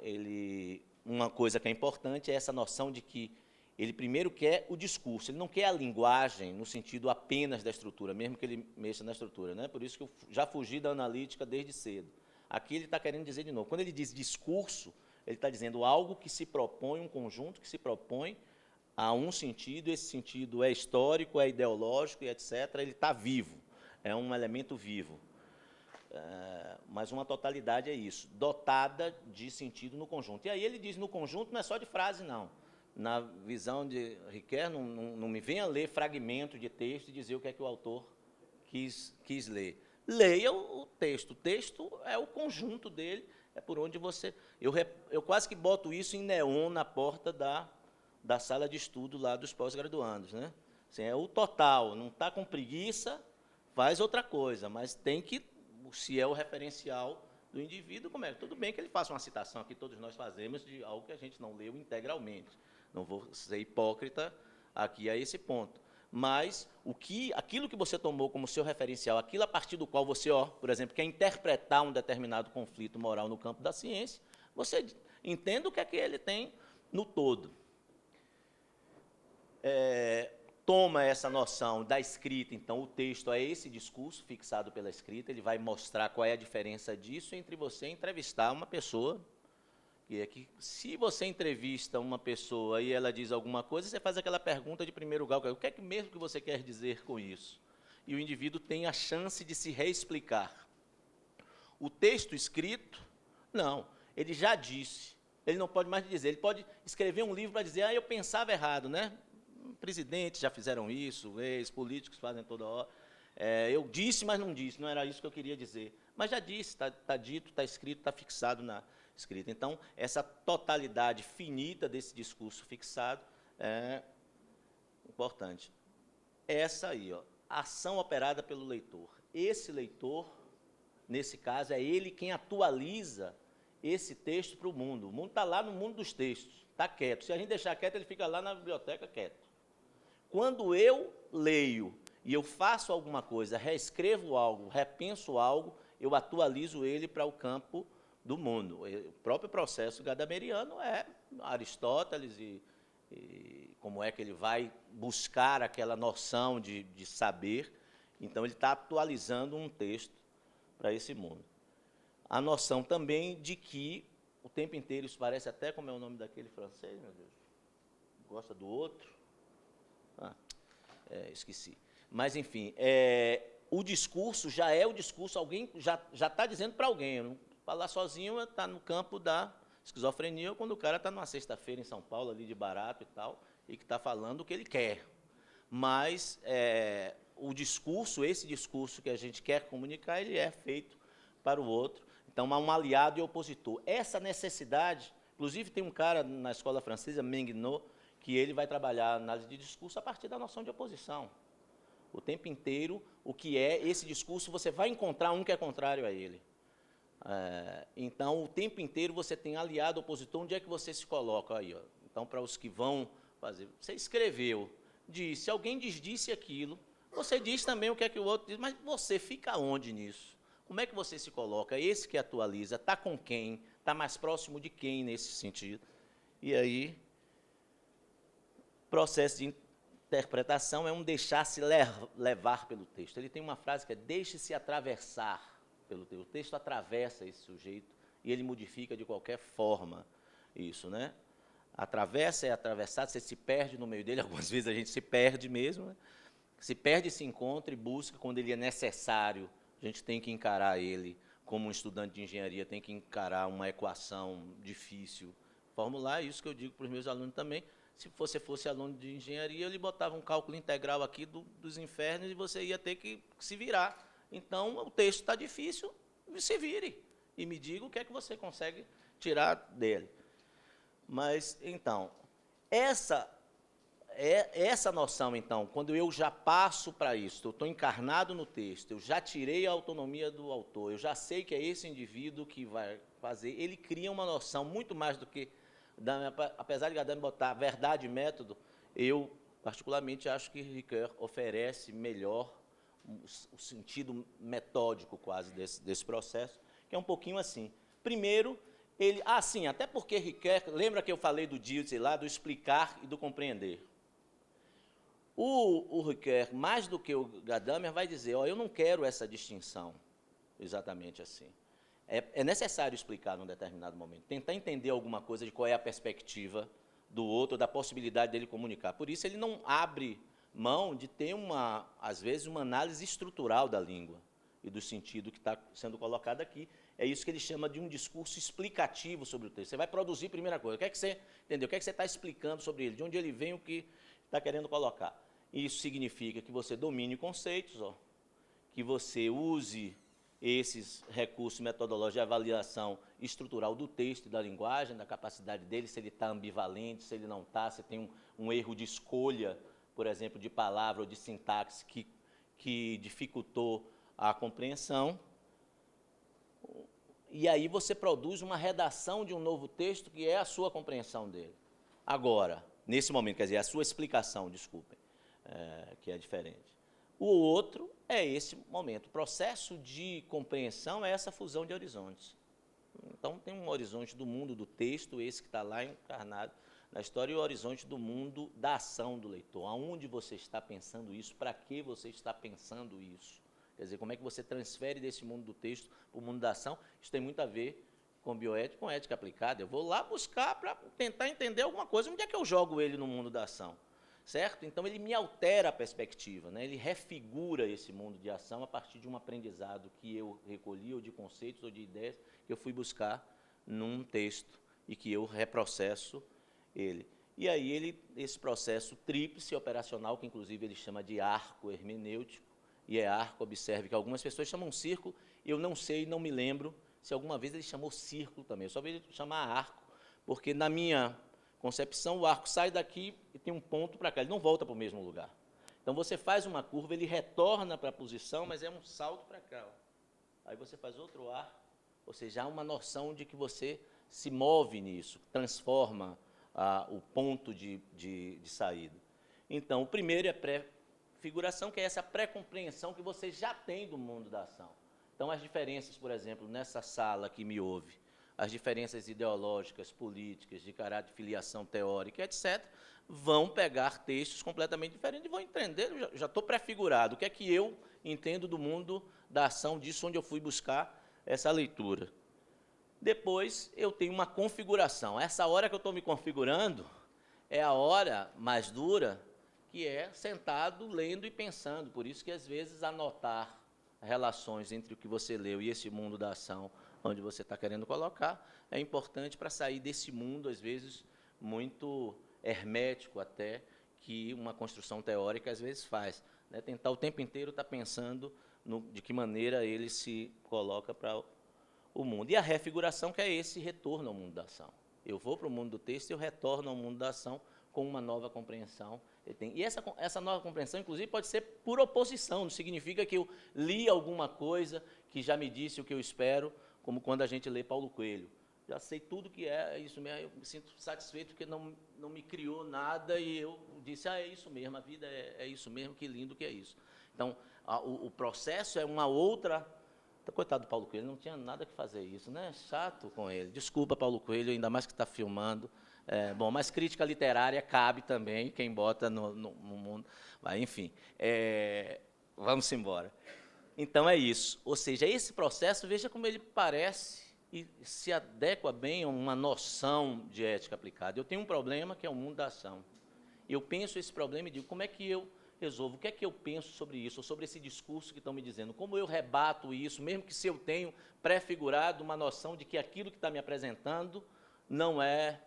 Uma coisa que é importante é essa noção de que ele primeiro quer o discurso, ele não quer a linguagem no sentido apenas da estrutura, mesmo que ele mexa na estrutura, né? Por isso que eu já fugi da analítica desde cedo. Aqui ele está querendo dizer de novo, quando ele diz discurso, ele está dizendo algo que se propõe, um conjunto que se propõe a um sentido, esse sentido é histórico, é ideológico, e etc., ele está vivo, é um elemento vivo. Mas uma totalidade é isso, dotada de sentido no conjunto. E aí ele diz, no conjunto não é só de frase, não. Na visão de Ricoeur, não me venha ler fragmento de texto e dizer o que é que o autor quis ler. Leia o texto. O texto é o conjunto dele, é por onde você... Eu quase que boto isso em neon na porta da sala de estudo lá dos pós-graduandos, né? Assim, é o total, não está com preguiça, faz outra coisa, mas tem que, se é o referencial do indivíduo, como é? Tudo bem que ele faça uma citação aqui, todos nós fazemos, de algo que a gente não leu integralmente. Não vou ser hipócrita aqui a esse ponto. Mas aquilo que você tomou como seu referencial, aquilo a partir do qual você, por exemplo, quer interpretar um determinado conflito moral no campo da ciência, você entenda o que é que ele tem no todo. Toma essa noção da escrita, então, o texto é esse discurso fixado pela escrita, ele vai mostrar qual é a diferença disso entre você entrevistar uma pessoa que é que, se você entrevista uma pessoa e ela diz alguma coisa, você faz aquela pergunta de primeiro grau, o que é que mesmo que você quer dizer com isso? E o indivíduo tem a chance de se reexplicar. O texto escrito, não, ele já disse, ele não pode mais dizer, ele pode escrever um livro para dizer, eu pensava errado, né? Presidentes já fizeram isso, ex-políticos fazem toda hora. Eu disse, mas não disse, não era isso que eu queria dizer. Mas já disse, está dito, está escrito, está fixado na escrita. Então, essa totalidade finita desse discurso fixado é importante. Essa aí, ó, ação operada pelo leitor. Esse leitor, nesse caso, é ele quem atualiza esse texto para o mundo. O mundo está lá no mundo dos textos, está quieto. Se a gente deixar quieto, ele fica lá na biblioteca quieto. Quando eu leio e eu faço alguma coisa, reescrevo algo, repenso algo, eu atualizo ele para o campo do mundo. O próprio processo gadameriano é Aristóteles e como é que ele vai buscar aquela noção de saber. Então, ele está atualizando um texto para esse mundo. A noção também de que o tempo inteiro, isso parece até como é o nome daquele francês, meu Deus, gosta do outro. Esqueci. Mas, enfim, o discurso já é o discurso, alguém já está dizendo para alguém. Não falar sozinho está no campo da esquizofrenia, quando o cara está numa sexta-feira em São Paulo, ali de barato e tal, e que está falando o que ele quer. Mas o discurso, esse discurso que a gente quer comunicar, ele é feito para o outro. Então, há um aliado e opositor. Essa necessidade, inclusive tem um cara na escola francesa, Menguinot, que ele vai trabalhar a análise de discurso a partir da noção de oposição. O tempo inteiro, o que é esse discurso, você vai encontrar um que é contrário a ele. Então, o tempo inteiro você tem aliado, opositor, onde é que você se coloca aí? Ó? Então, para os que vão fazer, você escreveu, disse, alguém disse aquilo, você diz também o que é que o outro diz, mas você fica onde nisso? Como é que você se coloca? Esse que atualiza, está com quem? Está mais próximo de quem nesse sentido? E aí, processo de interpretação é um deixar-se levar pelo texto. Ele tem uma frase que é deixe-se atravessar pelo texto. O texto atravessa esse sujeito e ele modifica de qualquer forma isso, né? Atravessa é atravessar, você se perde no meio dele, algumas vezes a gente se perde mesmo, né? Se perde, se encontra e busca quando ele é necessário. A gente tem que encarar ele como um estudante de engenharia, tem que encarar uma equação difícil, formular, isso que eu digo para os meus alunos também. Se você fosse aluno de engenharia, ele botava um cálculo integral aqui dos infernos e você ia ter que se virar. Então, o texto está difícil, se vire e me diga o que é que você consegue tirar dele. Mas, então, essa noção, então, quando eu já passo para isso, eu estou encarnado no texto, eu já tirei a autonomia do autor, eu já sei que é esse indivíduo que vai fazer, ele cria uma noção muito mais do que, apesar de Gadame botar verdade e método, eu, particularmente, acho que Ricoeur oferece melhor o sentido metódico quase desse processo, que é um pouquinho assim. Primeiro, ele... sim, até porque Ricoeur, lembra que eu falei do Dilthey lá, do explicar e do compreender. O Ricoeur, mais do que o Gadamer, vai dizer, eu não quero essa distinção exatamente assim. É necessário explicar num determinado momento, tentar entender alguma coisa de qual é a perspectiva do outro, da possibilidade dele comunicar. Por isso, ele não abre mão de ter, às vezes, uma análise estrutural da língua e do sentido que está sendo colocado aqui. É isso que ele chama de um discurso explicativo sobre o texto. Você vai produzir, primeira coisa, o que é que você entendeu? O que é que você está explicando sobre ele? De onde ele vem, o que está querendo colocar? Isso significa que você domine conceitos, que você use esses recursos metodológicos de avaliação estrutural do texto e da linguagem, da capacidade dele, se ele está ambivalente, se ele não está, se tem um erro de escolha, por exemplo, de palavra ou de sintaxe que dificultou a compreensão. E aí você produz uma redação de um novo texto que é a sua compreensão dele. Agora, nesse momento, quer dizer, a sua explicação, desculpem, que é diferente. O outro é esse momento. O processo de compreensão é essa fusão de horizontes. Então, tem um horizonte do mundo do texto, esse que está lá encarnado na história, e o horizonte do mundo da ação do leitor. Aonde você está pensando isso? Para que você está pensando isso? Quer dizer, como é que você transfere desse mundo do texto para o mundo da ação? Isso tem muito a ver com bioética, com ética aplicada. Eu vou lá buscar para tentar entender alguma coisa. Onde é que eu jogo ele no mundo da ação? Certo? Então, ele me altera a perspectiva, né? Ele refigura esse mundo de ação a partir de um aprendizado que eu recolhi, ou de conceitos, ou de ideias, que eu fui buscar num texto e que eu reprocesso ele. E aí, esse processo tríplice operacional, que inclusive ele chama de arco hermenêutico, e é arco, observe que algumas pessoas chamam círculo, eu não sei, não me lembro se alguma vez ele chamou círculo também, eu só vejo ele chamar arco, porque na minha concepção, o arco sai daqui e tem um ponto para cá, ele não volta para o mesmo lugar. Então, você faz uma curva, ele retorna para a posição, mas é um salto para cá. Ó. Aí você faz outro arco, ou seja, há uma noção de que você se move nisso, transforma o ponto de saída. Então, o primeiro é pré-figuração, que é essa pré-compreensão que você já tem do mundo da ação. Então, as diferenças, por exemplo, nessa sala que me ouve, as diferenças ideológicas, políticas, de caráter de filiação teórica, etc., vão pegar textos completamente diferentes e vão entender, eu já estou prefigurado, o que é que eu entendo do mundo da ação, disso onde eu fui buscar essa leitura. Depois, eu tenho uma configuração. Essa hora que eu estou me configurando é a hora mais dura, que é sentado, lendo e pensando. Por isso que, às vezes, anotar relações entre o que você leu e esse mundo da ação onde você está querendo colocar, é importante para sair desse mundo, às vezes, muito hermético até, que uma construção teórica, às vezes, faz. Né? Tentar o tempo inteiro estar pensando de que maneira ele se coloca para o mundo. E a refiguração, que é esse retorno ao mundo da ação. Eu vou para o mundo do texto e eu retorno ao mundo da ação com uma nova compreensão. E essa nova compreensão, inclusive, pode ser por oposição, não significa que eu li alguma coisa que já me disse o que eu espero, como quando a gente lê Paulo Coelho. Já sei tudo que é isso mesmo, eu me sinto satisfeito porque não me criou nada e eu disse, é isso mesmo, a vida é isso mesmo, que lindo que é isso. Então, o processo é uma outra... Coitado do Paulo Coelho, não tinha nada que fazer isso, né? Chato com ele. Desculpa, Paulo Coelho, ainda mais que está filmando. Bom, mas crítica literária cabe também, quem bota no mundo. Vai, enfim, vamos embora. Então, é isso. Ou seja, esse processo, veja como ele parece e se adequa bem a uma noção de ética aplicada. Eu tenho um problema, que é o mundo da ação. Eu penso esse problema e digo, como é que eu resolvo? O que é que eu penso sobre isso, ou sobre esse discurso que estão me dizendo? Como eu rebato isso, mesmo que se eu tenho pré-figurado uma noção de que aquilo que está me apresentando não é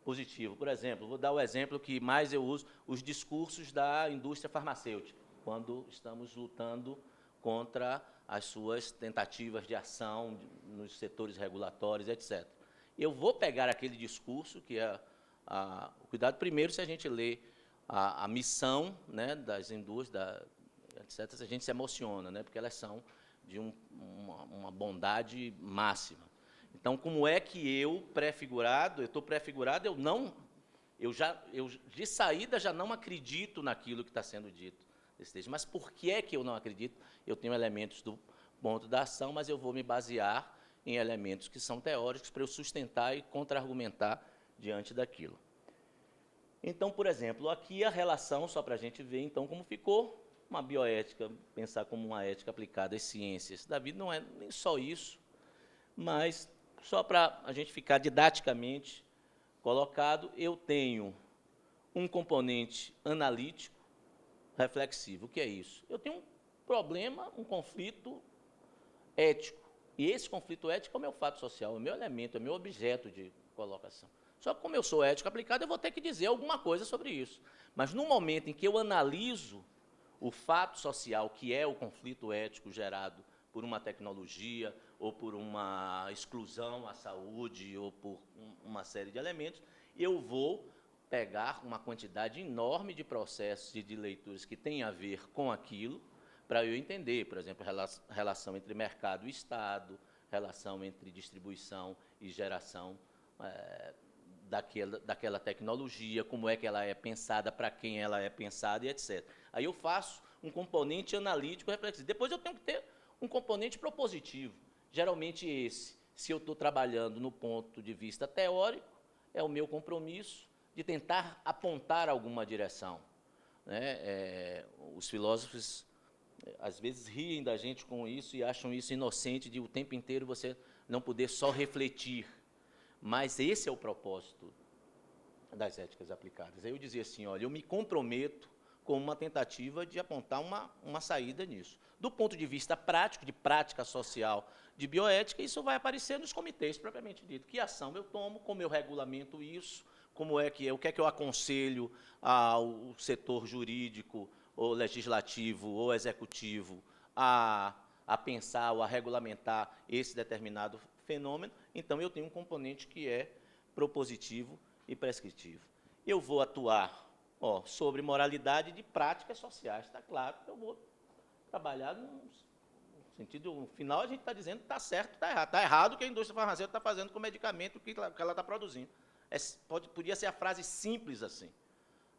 positivo. Por exemplo, vou dar o exemplo que mais eu uso, os discursos da indústria farmacêutica, quando estamos lutando contra as suas tentativas de ação nos setores regulatórios, etc. Eu vou pegar aquele discurso, que é o cuidado, primeiro, se a gente lê a missão, né, das indústrias, etc., a gente se emociona, né, porque elas são de uma bondade máxima. Então, como é que eu estou pré-figurado, eu de saída já não acredito naquilo que está sendo dito desse texto. Mas por que é que eu não acredito? Eu tenho elementos do ponto da ação, mas eu vou me basear em elementos que são teóricos para eu sustentar e contra-argumentar diante daquilo. Então, por exemplo, aqui a relação, só para a gente ver, então, como ficou uma bioética, pensar como uma ética aplicada às ciências da vida, não é nem só isso, mas, só para a gente ficar didaticamente colocado, eu tenho um componente analítico reflexivo. O que é isso? Eu tenho um problema, um conflito ético, e esse conflito ético é o meu fato social, é o meu elemento, é o meu objeto de colocação. Só que, como eu sou ético aplicado, eu vou ter que dizer alguma coisa sobre isso. Mas, no momento em que eu analiso o fato social, que é o conflito ético gerado por uma tecnologia, ou por uma exclusão à saúde, ou por uma série de elementos, eu vou pegar uma quantidade enorme de processos e de leituras que têm a ver com aquilo, para eu entender, por exemplo, relação entre mercado e Estado, relação entre distribuição e geração daquela tecnologia, como é que ela é pensada, para quem ela é pensada e etc. Aí eu faço um componente analítico reflexivo. Depois eu tenho que ter um componente propositivo. Geralmente esse, se eu estou trabalhando no ponto de vista teórico, é o meu compromisso de tentar apontar alguma direção. Né? Os filósofos, às vezes, riem da gente com isso e acham isso inocente, de o tempo inteiro você não poder só refletir. Mas esse é o propósito das éticas aplicadas. Aí eu dizia assim, olha, eu me comprometo com uma tentativa de apontar uma saída nisso. Do ponto de vista prático, de prática social de bioética, isso vai aparecer nos comitês, propriamente dito. Que ação eu tomo, como eu regulamento isso, o que é que eu aconselho ao setor jurídico, ou legislativo, ou executivo, a pensar ou a regulamentar esse determinado fenômeno. Então, eu tenho um componente que é propositivo e prescritivo. Eu vou atuar sobre moralidade de práticas sociais. Está claro que eu vou trabalhar no sentido, no final, a gente está dizendo que está certo, está errado. Está errado o que a indústria farmacêutica está fazendo com o medicamento que ela está produzindo. Podia ser a frase simples assim.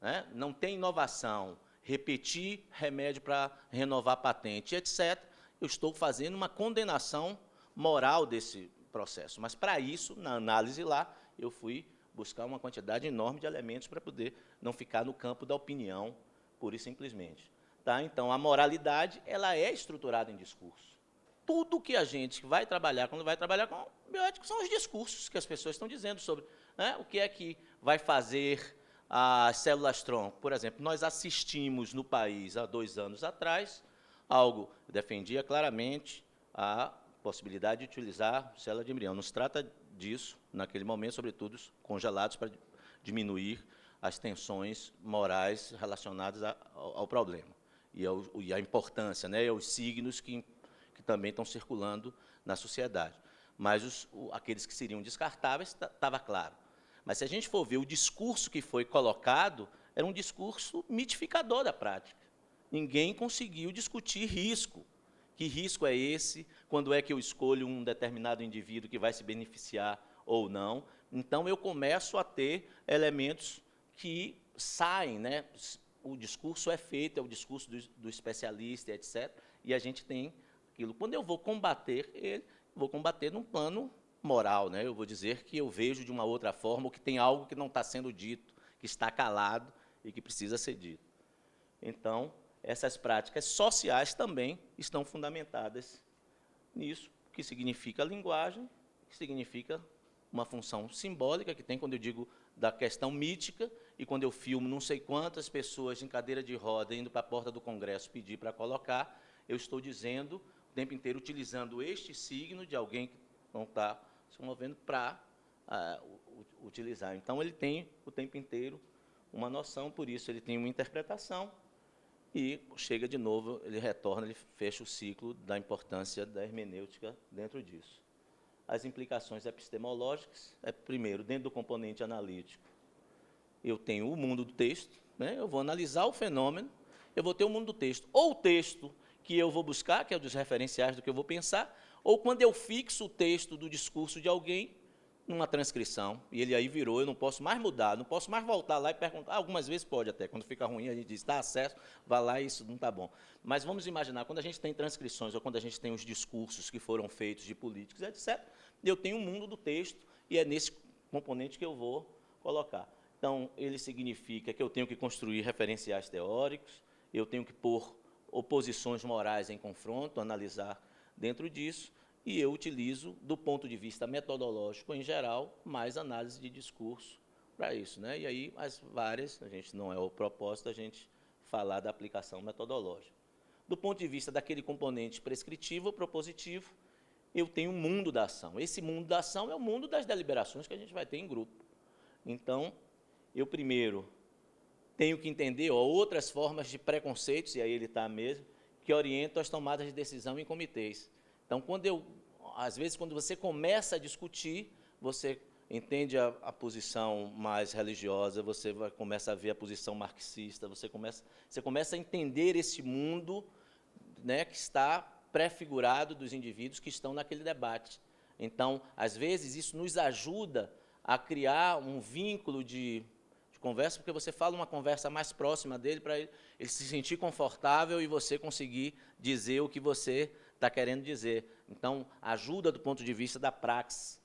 Né? Não tem inovação, repetir remédio para renovar patente, etc. Eu estou fazendo uma condenação moral desse processo. Mas, para isso, na análise lá, eu fui buscar uma quantidade enorme de elementos para poder não ficar no campo da opinião, pura e simplesmente. Tá? Então, a moralidade ela é estruturada em discurso. Tudo que a gente vai trabalhar, quando vai trabalhar com bioética, são os discursos que as pessoas estão dizendo sobre, né, o que é que vai fazer as células-tronco. Por exemplo, nós assistimos no país, há 2 anos atrás, algo, eu defendia claramente a possibilidade de utilizar célula de embrião. Não se trata disso, naquele momento, sobretudo, congelados para diminuir as tensões morais relacionadas ao problema e a importância, né, e aos signos que também estão circulando na sociedade. Mas aqueles que seriam descartáveis, estava claro. Mas, se a gente for ver o discurso que foi colocado, era um discurso mitificador da prática. Ninguém conseguiu discutir risco. Que risco é esse? Quando é que eu escolho um determinado indivíduo que vai se beneficiar ou não? Então, eu começo a ter elementos que saem, né? O discurso é feito, é o discurso do especialista, etc. E a gente tem aquilo. Quando eu vou combater ele, vou combater num plano moral, né? Eu vou dizer que eu vejo de uma outra forma, ou que tem algo que não está sendo dito, que está calado e que precisa ser dito. Então, essas práticas sociais também estão fundamentadas nisso, que significa linguagem, que significa uma função simbólica, que tem, quando eu digo da questão mítica, e quando eu filmo não sei quantas pessoas em cadeira de roda indo para a porta do Congresso pedir para colocar, eu estou dizendo o tempo inteiro, utilizando este signo de alguém que não está se movendo para utilizar. Então, ele tem o tempo inteiro uma noção, por isso ele tem uma interpretação, e chega de novo, ele retorna, ele fecha o ciclo da importância da hermenêutica dentro disso. As implicações epistemológicas, primeiro, dentro do componente analítico, eu tenho o mundo do texto, né? Eu vou analisar o fenômeno, eu vou ter o mundo do texto, ou o texto que eu vou buscar, que é o dos referenciais do que eu vou pensar, ou quando eu fixo o texto do discurso de alguém, numa transcrição, e ele aí virou, eu não posso mais mudar, não posso mais voltar lá e perguntar, algumas vezes pode até, quando fica ruim a gente diz, dá acesso, vai lá e isso não está bom. Mas vamos imaginar, quando a gente tem transcrições, ou quando a gente tem os discursos que foram feitos de políticos, etc., eu tenho um mundo do texto, e é nesse componente que eu vou colocar. Então, ele significa que eu tenho que construir referenciais teóricos, eu tenho que pôr oposições morais em confronto, analisar dentro disso, e eu utilizo, do ponto de vista metodológico em geral, mais análise de discurso para isso, né? E aí, as várias, a gente não é o propósito a gente falar da aplicação metodológica. Do ponto de vista daquele componente prescritivo ou propositivo, eu tenho um mundo da ação. Esse mundo da ação é o mundo das deliberações que a gente vai ter em grupo. Então, eu primeiro tenho que entender outras formas de preconceitos, e aí ele está mesmo, que orientam as tomadas de decisão em comitês. Então, às vezes, quando você começa a discutir, você entende a posição mais religiosa, você começa a ver a posição marxista, você começa a entender esse mundo, né, que está prefigurado dos indivíduos que estão naquele debate. Então, às vezes, isso nos ajuda a criar um vínculo de conversa, porque você fala uma conversa mais próxima dele, para ele se sentir confortável e você conseguir dizer o que você está querendo dizer. Então, ajuda do ponto de vista da praxis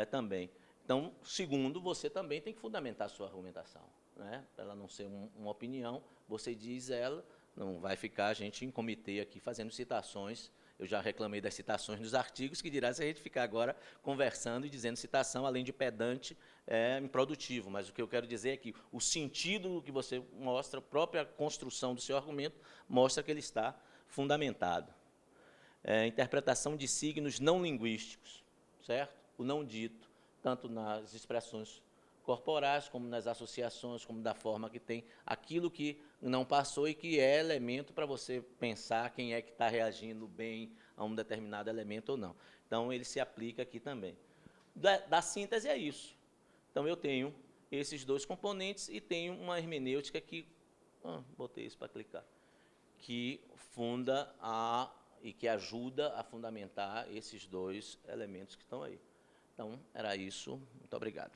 também. Então, segundo, você também tem que fundamentar a sua argumentação, né? Para ela não ser uma opinião, você diz ela, não vai ficar a gente em comitê aqui fazendo citações, Eu já reclamei das citações nos artigos, que dirá se a gente ficar agora conversando e dizendo citação, além de pedante, é improdutivo. Mas o que eu quero dizer é que o sentido que você mostra, a própria construção do seu argumento, mostra que ele está fundamentado. Interpretação de signos não linguísticos, certo? O não dito, tanto nas expressões corporais, como nas associações, como da forma que tem aquilo que não passou e que é elemento para você pensar quem é que está reagindo bem a um determinado elemento ou não. Então, ele se aplica aqui também. Da síntese é isso. Então, eu tenho esses dois componentes e tenho uma hermenêutica que... botei isso para clicar. Que funda e que ajuda a fundamentar esses dois elementos que estão aí. Então, era isso. Muito obrigado.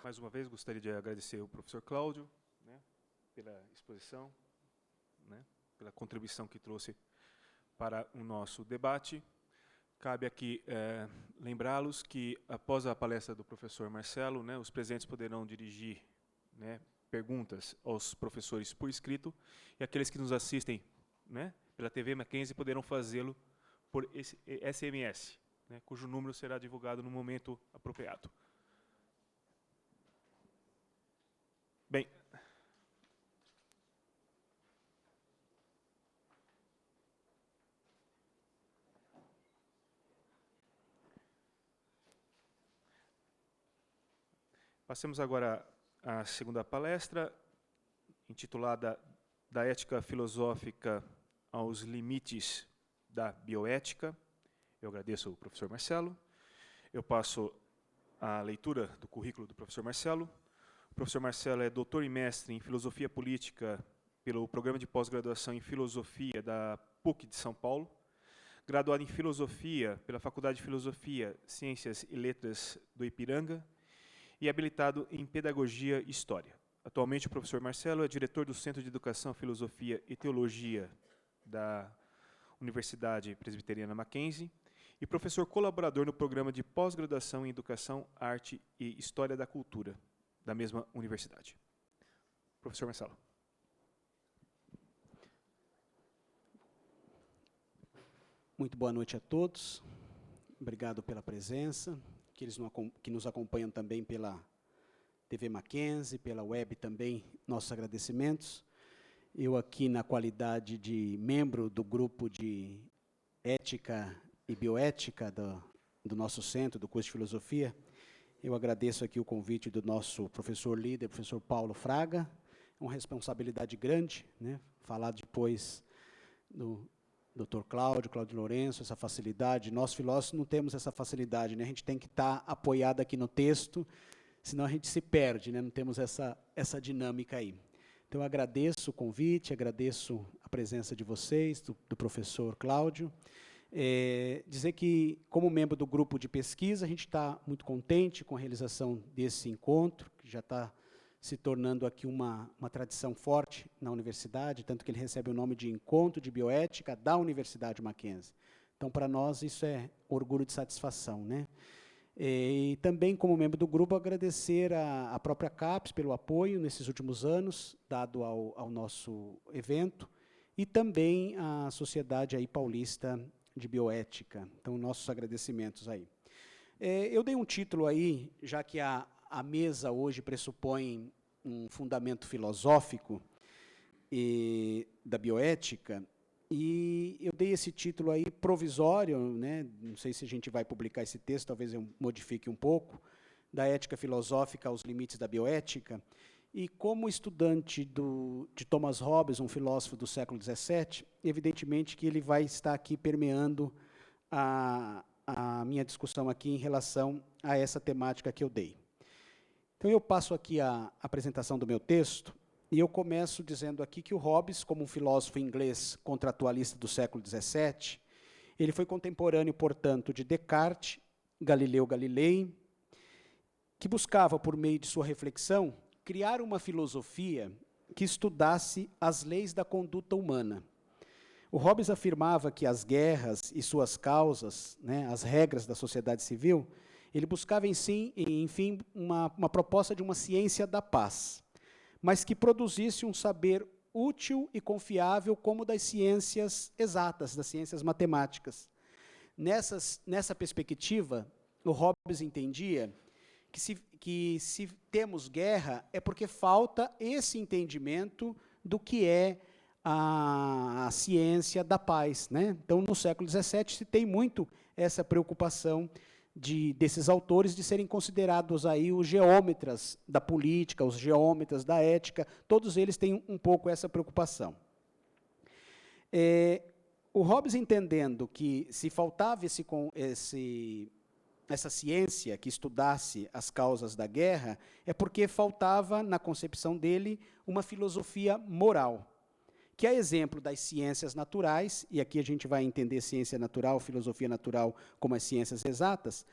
Mais uma vez, gostaria de agradecer ao professor Cláudio, né, pela exposição, né, pela contribuição que trouxe para o nosso debate. Cabe aqui lembrá-los que, após a palestra do professor Marcelo, né, os presentes poderão dirigir, né, perguntas aos professores por escrito, e aqueles que nos assistem, né, pela TV Mackenzie poderão fazê-lo por SMS, né, cujo número será divulgado no momento apropriado. Bem, passemos agora à segunda palestra, intitulada Da Ética Filosófica aos Limites da Bioética. Eu agradeço ao professor Marcelo. Eu passo a leitura do currículo do professor Marcelo. O professor Marcelo é doutor e mestre em Filosofia Política pelo Programa de Pós-Graduação em Filosofia da PUC de São Paulo, graduado em Filosofia pela Faculdade de Filosofia, Ciências e Letras do Ipiranga e habilitado em Pedagogia e História. Atualmente, o professor Marcelo é diretor do Centro de Educação, Filosofia e Teologia da Universidade Presbiteriana Mackenzie e professor colaborador no Programa de Pós-Graduação em Educação, Arte e História da Cultura da mesma universidade. Professor Marcelo. Muito boa noite a todos. Obrigado pela presença, que nos acompanham também pela TV Mackenzie, pela web também, nossos agradecimentos. Eu aqui na qualidade de membro do grupo de Ética e Bioética do nosso centro, do curso de Filosofia, eu agradeço aqui o convite do nosso professor líder, professor Paulo Fraga. É uma responsabilidade grande, né? Falar depois do Dr. Cláudio Lourenço, essa facilidade. Nós, filósofos, não temos essa facilidade, né? A gente tem que estar apoiado aqui no texto, senão a gente se perde, né? Não temos essa dinâmica aí. Então, eu agradeço o convite, agradeço a presença de vocês, do professor Cláudio. Dizer que, como membro do grupo de pesquisa, a gente está muito contente com a realização desse encontro, que já está se tornando aqui uma tradição forte na universidade, tanto que ele recebe o nome de Encontro de Bioética da Universidade Mackenzie. Então, para nós, isso é orgulho de satisfação, né? E também, como membro do grupo, agradecer à própria CAPES pelo apoio nesses últimos anos, dado ao nosso evento, e também à Sociedade aí Paulista de Bioética. Então, nossos agradecimentos aí. Eu dei um título aí, já que a mesa hoje pressupõe um fundamento filosófico da bioética, e eu dei esse título aí provisório, né? Não sei se a gente vai publicar esse texto, talvez eu modifique um pouco, da ética filosófica aos limites da bioética. E como estudante de Thomas Hobbes, um filósofo do século XVII, evidentemente que ele vai estar aqui permeando a minha discussão aqui em relação a essa temática que eu dei. Então, eu passo aqui a apresentação do meu texto, e eu começo dizendo aqui que o Hobbes, como um filósofo inglês contratualista do século XVII, ele foi contemporâneo, portanto, de Descartes, Galileu Galilei, que buscava, por meio de sua reflexão, criar uma filosofia que estudasse as leis da conduta humana. O Hobbes afirmava que as guerras e suas causas, né, as regras da sociedade civil, ele buscava, enfim, uma proposta de uma ciência da paz. mas que produzisse um saber útil e confiável como das ciências exatas, das ciências matemáticas. Nessa perspectiva, o Hobbes entendia que se temos guerra é porque falta esse entendimento do que é a ciência da paz, né? Então, no século XVII, se tem muito essa preocupação desses autores de serem considerados aí os geômetras da política, os geômetras da ética, todos eles têm um pouco essa preocupação. O Hobbes, entendendo que se faltava essa ciência que estudasse as causas da guerra, é porque faltava, na concepção dele, uma filosofia moral, que é exemplo das ciências naturais, e aqui a gente vai entender ciência natural, filosofia natural, como as ciências exatas,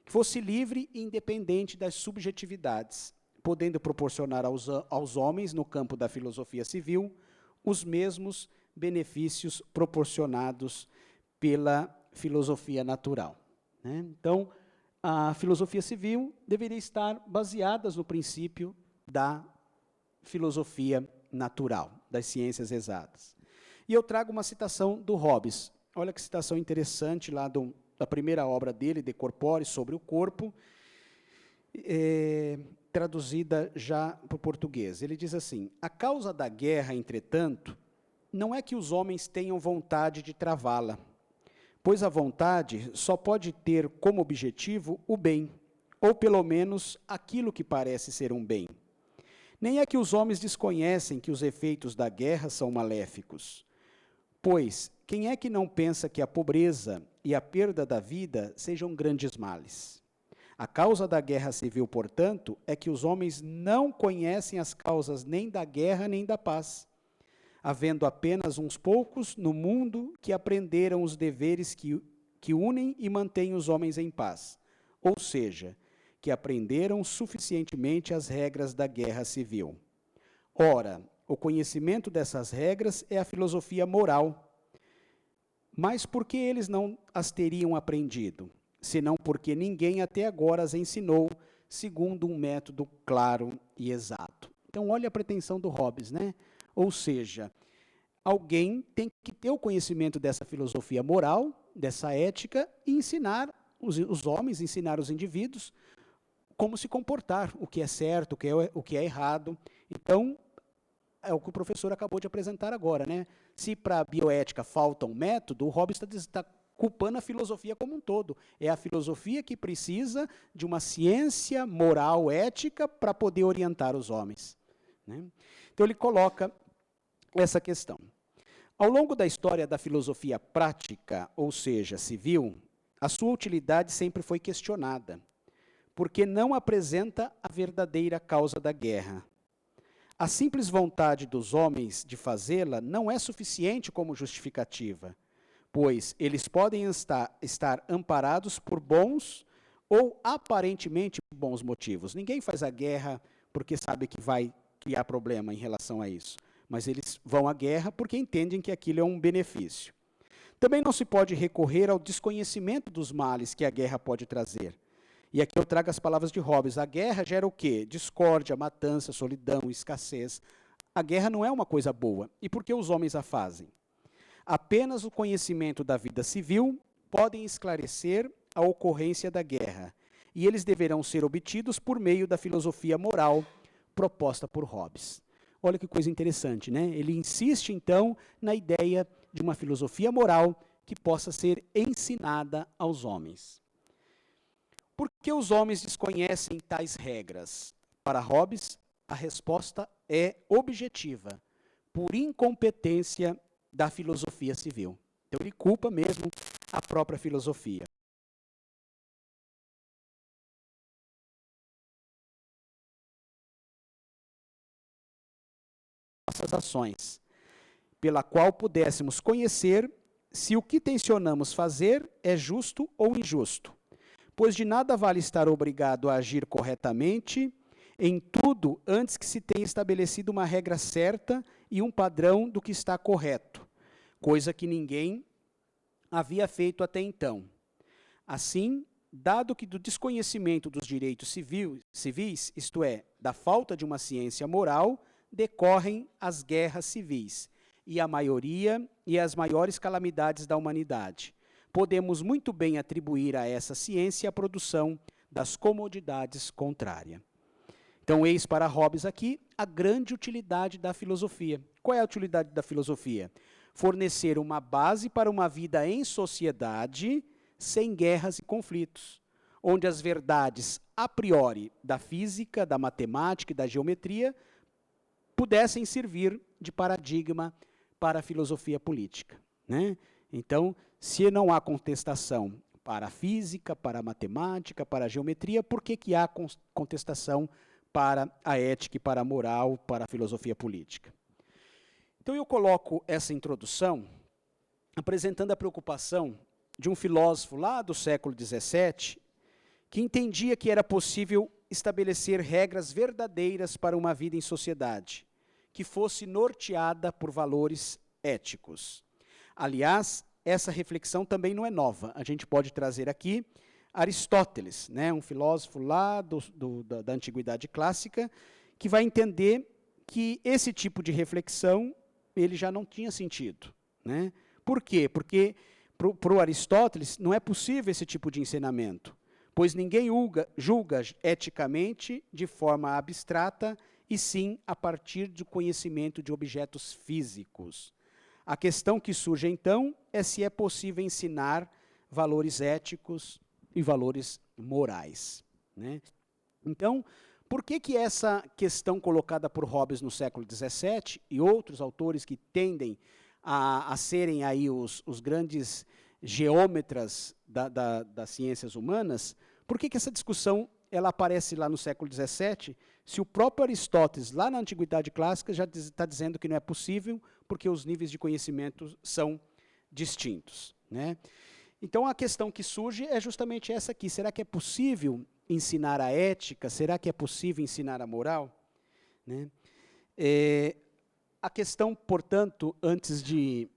que fosse livre e independente das subjetividades, podendo proporcionar aos homens, no campo da filosofia civil, os mesmos benefícios proporcionados pela filosofia natural, né? Então, a filosofia civil deveria estar baseada no princípio da filosofia natural, das ciências exatas. E eu trago uma citação do Hobbes. Olha que citação interessante lá da primeira obra dele, De Corpore, sobre o corpo, traduzida já para o português. Ele diz assim: a causa da guerra, entretanto, não é que os homens tenham vontade de travá-la, pois a vontade só pode ter como objetivo o bem, ou pelo menos aquilo que parece ser um bem. Nem é que os homens desconhecem que os efeitos da guerra são maléficos, pois quem é que não pensa que a pobreza e a perda da vida sejam grandes males? A causa da guerra civil, portanto, é que os homens não conhecem as causas nem da guerra nem da paz, havendo apenas uns poucos no mundo que aprenderam os deveres que unem e mantêm os homens em paz, ou seja, que aprenderam suficientemente as regras da guerra civil. Ora, o conhecimento dessas regras é a filosofia moral. Mas por que eles não as teriam aprendido? Senão porque ninguém até agora as ensinou, segundo um método claro e exato. Então, olha a pretensão do Hobbes, né? Ou seja, alguém tem que ter o conhecimento dessa filosofia moral, dessa ética, e ensinar os homens, ensinar os indivíduos como se comportar, o que é certo, o que é errado. Então, é o que o professor acabou de apresentar agora, né? Se para a bioética falta um método, o Hobbes está culpando a filosofia como um todo. É a filosofia que precisa de uma ciência moral, ética, para poder orientar os homens, né? Então, ele coloca essa questão. Ao longo da história da filosofia prática, ou seja, civil, a sua utilidade sempre foi questionada, porque não apresenta a verdadeira causa da guerra. A simples vontade dos homens de fazê-la não é suficiente como justificativa, pois eles podem estar amparados por bons ou aparentemente bons motivos. Ninguém faz a guerra porque sabe que vai criar problema em relação a isso, mas eles vão à guerra porque entendem que aquilo é um benefício. Também não se pode recorrer ao desconhecimento dos males que a guerra pode trazer. E aqui eu trago as palavras de Hobbes. A guerra gera o quê? Discórdia, matança, solidão, escassez. A guerra não é uma coisa boa. E por que os homens a fazem? Apenas o conhecimento da vida civil podem esclarecer a ocorrência da guerra. E eles deverão ser obtidos por meio da filosofia moral proposta por Hobbes. Olha que coisa interessante, né? Ele insiste, então, na ideia de uma filosofia moral que possa ser ensinada aos homens. Por que os homens desconhecem tais regras? Para Hobbes, a resposta é objetiva, por incompetência da filosofia civil. Então, ele culpa mesmo a própria filosofia. Nossas ações, pela qual pudéssemos conhecer se o que tensionamos fazer é justo ou injusto. Pois de nada vale estar obrigado a agir corretamente em tudo antes que se tenha estabelecido uma regra certa e um padrão do que está correto, coisa que ninguém havia feito até então. Assim, dado que do desconhecimento dos direitos civis, isto é, da falta de uma ciência moral, decorrem as guerras civis e a maioria e as maiores calamidades da humanidade. Podemos muito bem atribuir a essa ciência a produção das comodidades contrárias. Então, eis para Hobbes aqui a grande utilidade da filosofia. Qual é a utilidade da filosofia? Fornecer uma base para uma vida em sociedade sem guerras e conflitos, onde as verdades a priori da física, da matemática e da geometria pudessem servir de paradigma para a filosofia política, né? Então, se não há contestação para a física, para a matemática, para a geometria, por que há contestação para a ética e para a moral, para a filosofia política? Então, eu coloco essa introdução apresentando a preocupação de um filósofo lá do século XVII, que entendia que era possível estabelecer regras verdadeiras para uma vida em sociedade, que fosse norteada por valores éticos. Aliás, essa reflexão também não é nova. A gente pode trazer aqui Aristóteles, né, um filósofo lá da Antiguidade Clássica, que vai entender que esse tipo de reflexão ele já não tinha sentido, né? Por quê? Porque para o Aristóteles não é possível esse tipo de ensinamento, pois ninguém julga eticamente de forma abstrata, e sim a partir do conhecimento de objetos físicos. A questão que surge, então, é se é possível ensinar valores éticos e valores morais, né? Então, por que essa questão colocada por Hobbes no século XVII e outros autores que tendem a serem aí os grandes geômetras das ciências humanas, por que essa discussão ela aparece lá no século XVII, se o próprio Aristóteles, lá na Antiguidade Clássica, já está dizendo que não é possível, porque os níveis de conhecimento são distintos, né? Então, a questão que surge é justamente essa aqui. Será que é possível ensinar a ética? Será que é possível ensinar a moral? Né? A questão, portanto, antes de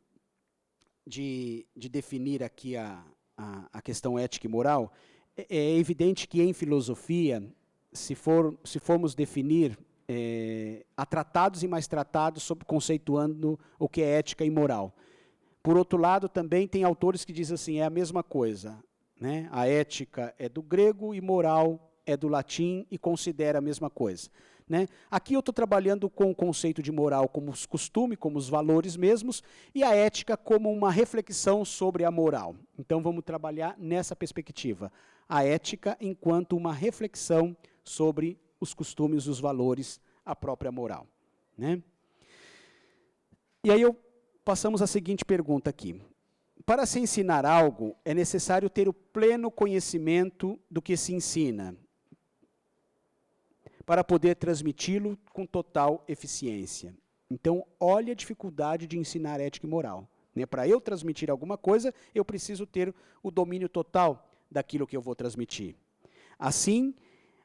definir aqui a questão ética e moral, é evidente que em filosofia, se formos definir, há tratados e mais tratados conceituando o que é ética e moral. Por outro lado, também tem autores que dizem assim, é a mesma coisa, né? A ética é do grego e moral é do latim e considera a mesma coisa, né? Aqui eu estou trabalhando com o conceito de moral como os costumes, como os valores mesmos, e a ética como uma reflexão sobre a moral. Então, vamos trabalhar nessa perspectiva. A ética enquanto uma reflexão sobre os costumes, os valores, a própria moral, né? E aí passamos à seguinte pergunta aqui. Para se ensinar algo, é necessário ter o pleno conhecimento do que se ensina, para poder transmiti-lo com total eficiência. Então, olha a dificuldade de ensinar ética e moral, né? Para eu transmitir alguma coisa, eu preciso ter o domínio total daquilo que eu vou transmitir. Assim,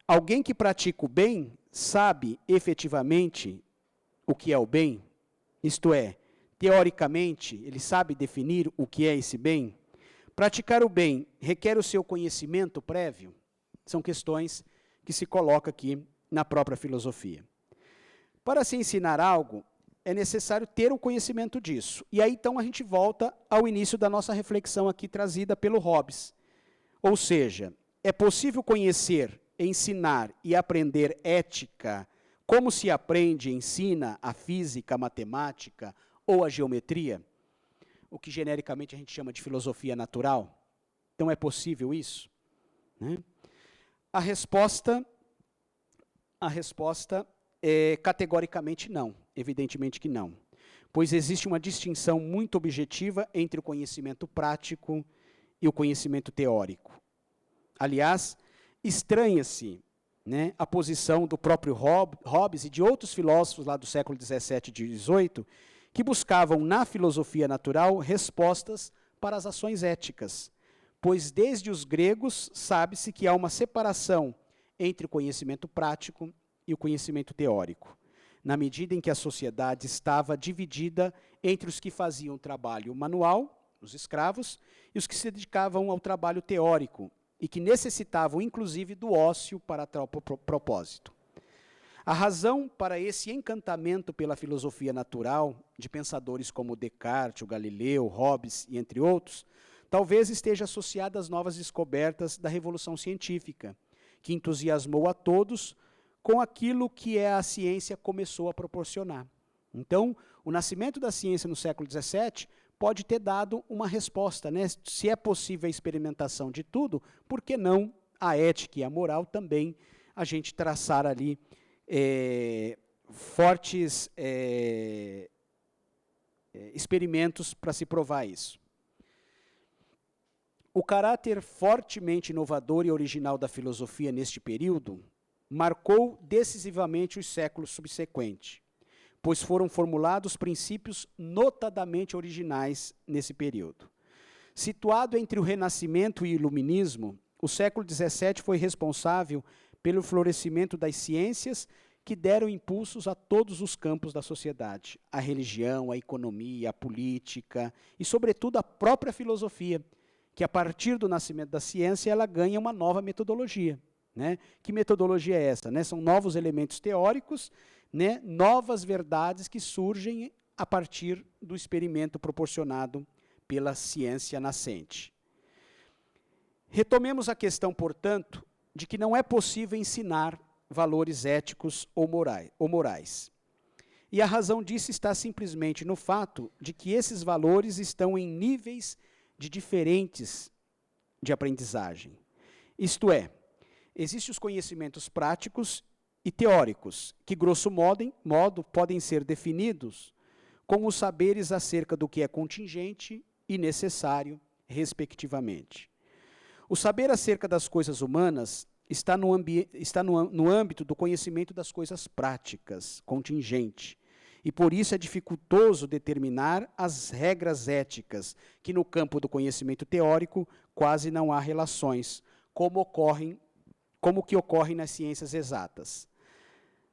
alguém que pratica o bem sabe efetivamente o que é o bem, isto é, teoricamente, ele sabe definir o que é esse bem? Praticar o bem requer o seu conhecimento prévio? São questões que se colocam aqui na própria filosofia. Para se ensinar algo, é necessário ter o conhecimento disso. E aí, então, a gente volta ao início da nossa reflexão aqui trazida pelo Hobbes. Ou seja, é possível conhecer, ensinar e aprender ética como se aprende e ensina a física, a matemática ou a geometria, o que genericamente a gente chama de filosofia natural? Então, é possível isso? Né? A resposta é categoricamente não, evidentemente que não, pois existe uma distinção muito objetiva entre o conhecimento prático e o conhecimento teórico. Aliás, estranha-se, né, a posição do próprio Hobbes e de outros filósofos lá do século XVII e XVIII, que buscavam na filosofia natural respostas para as ações éticas, pois desde os gregos sabe-se que há uma separação entre o conhecimento prático e o conhecimento teórico, na medida em que a sociedade estava dividida entre os que faziam trabalho manual, os escravos, e os que se dedicavam ao trabalho teórico, e que necessitavam, inclusive, do ócio para tal propósito. A razão para esse encantamento pela filosofia natural, de pensadores como Descartes, o Galileu, Hobbes e entre outros, talvez esteja associada às novas descobertas da Revolução Científica, que entusiasmou a todos com aquilo que a ciência começou a proporcionar. Então, o nascimento da ciência no século XVII pode ter dado uma resposta, né? Se é possível a experimentação de tudo, por que não a ética e a moral também a gente traçar ali fortes experimentos para se provar isso. O caráter fortemente inovador e original da filosofia neste período marcou decisivamente os séculos subsequentes, pois foram formulados princípios notadamente originais nesse período. Situado entre o Renascimento e o Iluminismo, o século XVII foi responsável pelo florescimento das ciências que deram impulsos a todos os campos da sociedade, a religião, a economia, a política e, sobretudo, a própria filosofia, que a partir do nascimento da ciência ela ganha uma nova metodologia. Né? Que metodologia é essa? Né? São novos elementos teóricos, né? Novas verdades que surgem a partir do experimento proporcionado pela ciência nascente. Retomemos a questão, portanto, de que não é possível ensinar valores éticos ou morais. E a razão disso está simplesmente no fato de que esses valores estão em níveis diferentes de aprendizagem. Isto é, existem os conhecimentos práticos e teóricos, que, grosso modo, podem ser definidos como os saberes acerca do que é contingente e necessário, respectivamente. O saber acerca das coisas humanas está no âmbito do conhecimento das coisas práticas, contingente, e por isso é dificultoso determinar as regras éticas, que no campo do conhecimento teórico quase não há relações, como que ocorre nas ciências exatas.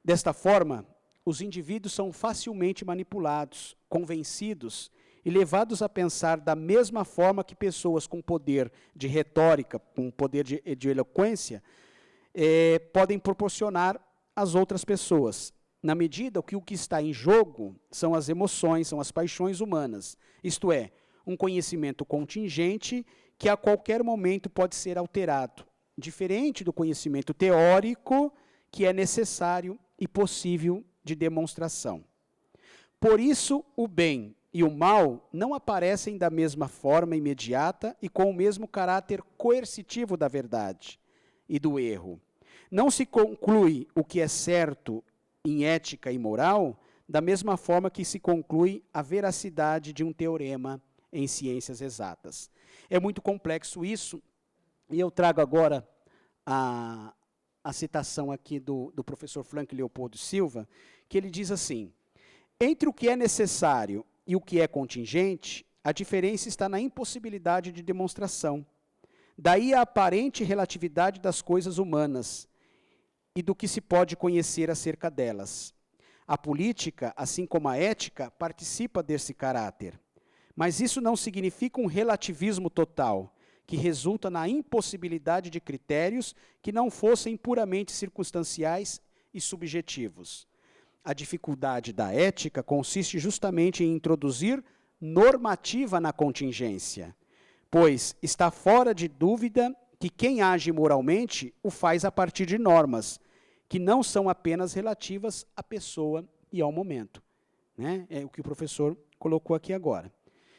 Desta forma, os indivíduos são facilmente manipulados, convencidos e levados a pensar da mesma forma que pessoas com poder de retórica, com poder de eloquência, podem proporcionar às outras pessoas, na medida que o que está em jogo são as emoções, são as paixões humanas, isto é, um conhecimento contingente que a qualquer momento pode ser alterado, diferente do conhecimento teórico, que é necessário e possível de demonstração. Por isso, o bem e o mal não aparecem da mesma forma imediata e com o mesmo caráter coercitivo da verdade e do erro. Não se conclui o que é certo em ética e moral da mesma forma que se conclui a veracidade de um teorema em ciências exatas. É muito complexo isso, e eu trago agora a citação aqui do professor Frank Leopoldo Silva, que ele diz assim: entre o que é necessário e o que é contingente, a diferença está na impossibilidade de demonstração. Daí a aparente relatividade das coisas humanas e do que se pode conhecer acerca delas. A política, assim como a ética, participa desse caráter. Mas isso não significa um relativismo total, que resulta na impossibilidade de critérios que não fossem puramente circunstanciais e subjetivos. A dificuldade da ética consiste justamente em introduzir normativa na contingência, pois está fora de dúvida que quem age moralmente o faz a partir de normas, que não são apenas relativas à pessoa e ao momento. Né? É o que o professor colocou aqui agora.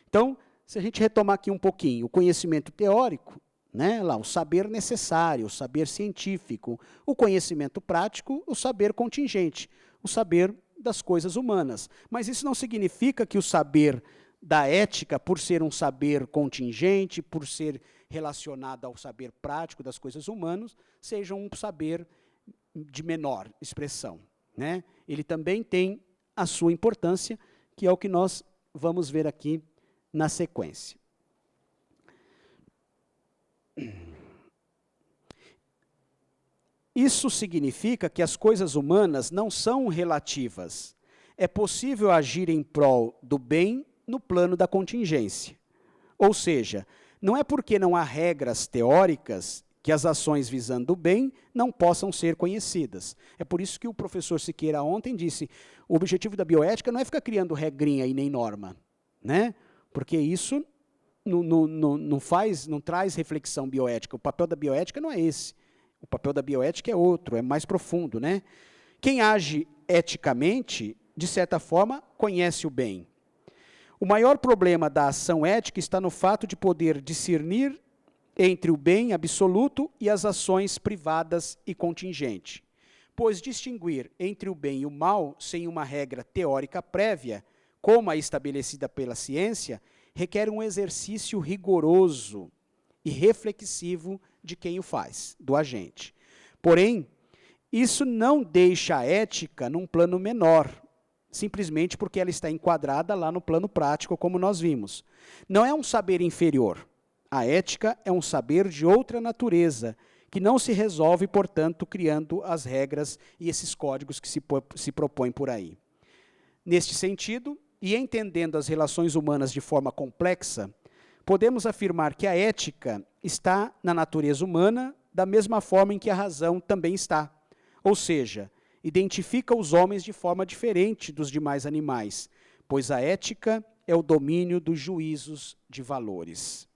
Então, se a gente retomar aqui um pouquinho, o conhecimento teórico, né, lá, o saber necessário, o saber científico, o conhecimento prático, o saber contingente, o saber das coisas humanas. Mas isso não significa que o saber da ética, por ser um saber contingente, por ser relacionado ao saber prático das coisas humanas, seja um saber de menor expressão. Né? Ele também tem a sua importância, que é o que nós vamos ver aqui na sequência. Isso significa que as coisas humanas não são relativas. É possível agir em prol do bem no plano da contingência. Ou seja, não é porque não há regras teóricas que as ações visando o bem não possam ser conhecidas. É por isso que o professor Siqueira ontem disse, o objetivo da bioética não é ficar criando regrinha e nem norma, né? Porque isso não traz reflexão bioética. O papel da bioética não é esse. O papel da bioética é outro, é mais profundo, né? Quem age eticamente, de certa forma, conhece o bem. O maior problema da ação ética está no fato de poder discernir entre o bem absoluto e as ações privadas e contingentes. Pois distinguir entre o bem e o mal, sem uma regra teórica prévia, como a estabelecida pela ciência, requer um exercício rigoroso e reflexivo de quem o faz, do agente. Porém, isso não deixa a ética num plano menor, simplesmente porque ela está enquadrada lá no plano prático, como nós vimos. Não é um saber inferior. A ética é um saber de outra natureza, que não se resolve, portanto, criando as regras e esses códigos que se propõem por aí. Neste sentido, e entendendo as relações humanas de forma complexa, podemos afirmar que a ética está na natureza humana da mesma forma em que a razão também está. Ou seja, identifica os homens de forma diferente dos demais animais, pois a ética é o domínio dos juízos de valores.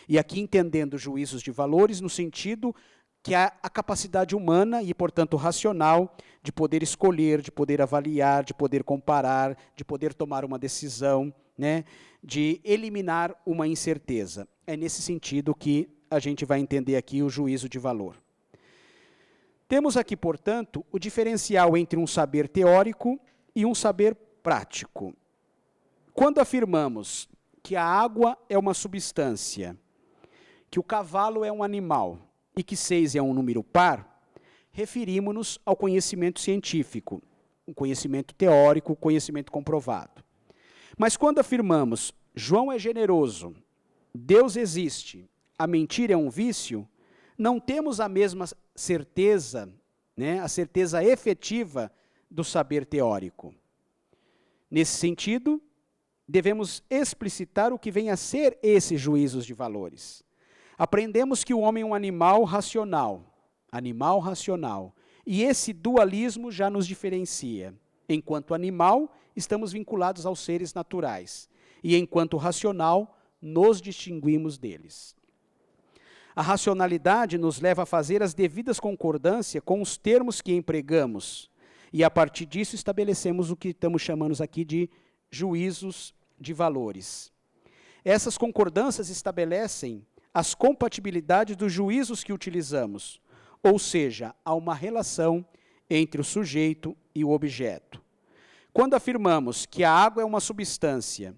E aqui entendendo juízos de valores no sentido que a capacidade humana e, portanto, racional de poder escolher, de poder avaliar, de poder comparar, de poder tomar uma decisão, né, de eliminar uma incerteza. É nesse sentido que a gente vai entender aqui o juízo de valor. Temos aqui, portanto, o diferencial entre um saber teórico e um saber prático. Quando afirmamos que a água é uma substância, que o cavalo é um animal e que 6 é um número par, referimos-nos ao conhecimento científico, o conhecimento teórico, o conhecimento comprovado. Mas quando afirmamos João é generoso, Deus existe, a mentira é um vício, não temos a mesma certeza, né, a certeza efetiva do saber teórico. Nesse sentido, devemos explicitar o que vem a ser esses juízos de valores. Aprendemos que o homem é um animal racional, e esse dualismo já nos diferencia. Enquanto animal, estamos vinculados aos seres naturais, e enquanto racional, nos distinguimos deles. A racionalidade nos leva a fazer as devidas concordâncias com os termos que empregamos, e a partir disso estabelecemos o que estamos chamando aqui de juízos de valores. Essas concordâncias estabelecem as compatibilidades dos juízos que utilizamos, ou seja, há uma relação entre o sujeito e o objeto. Quando afirmamos que a água é uma substância,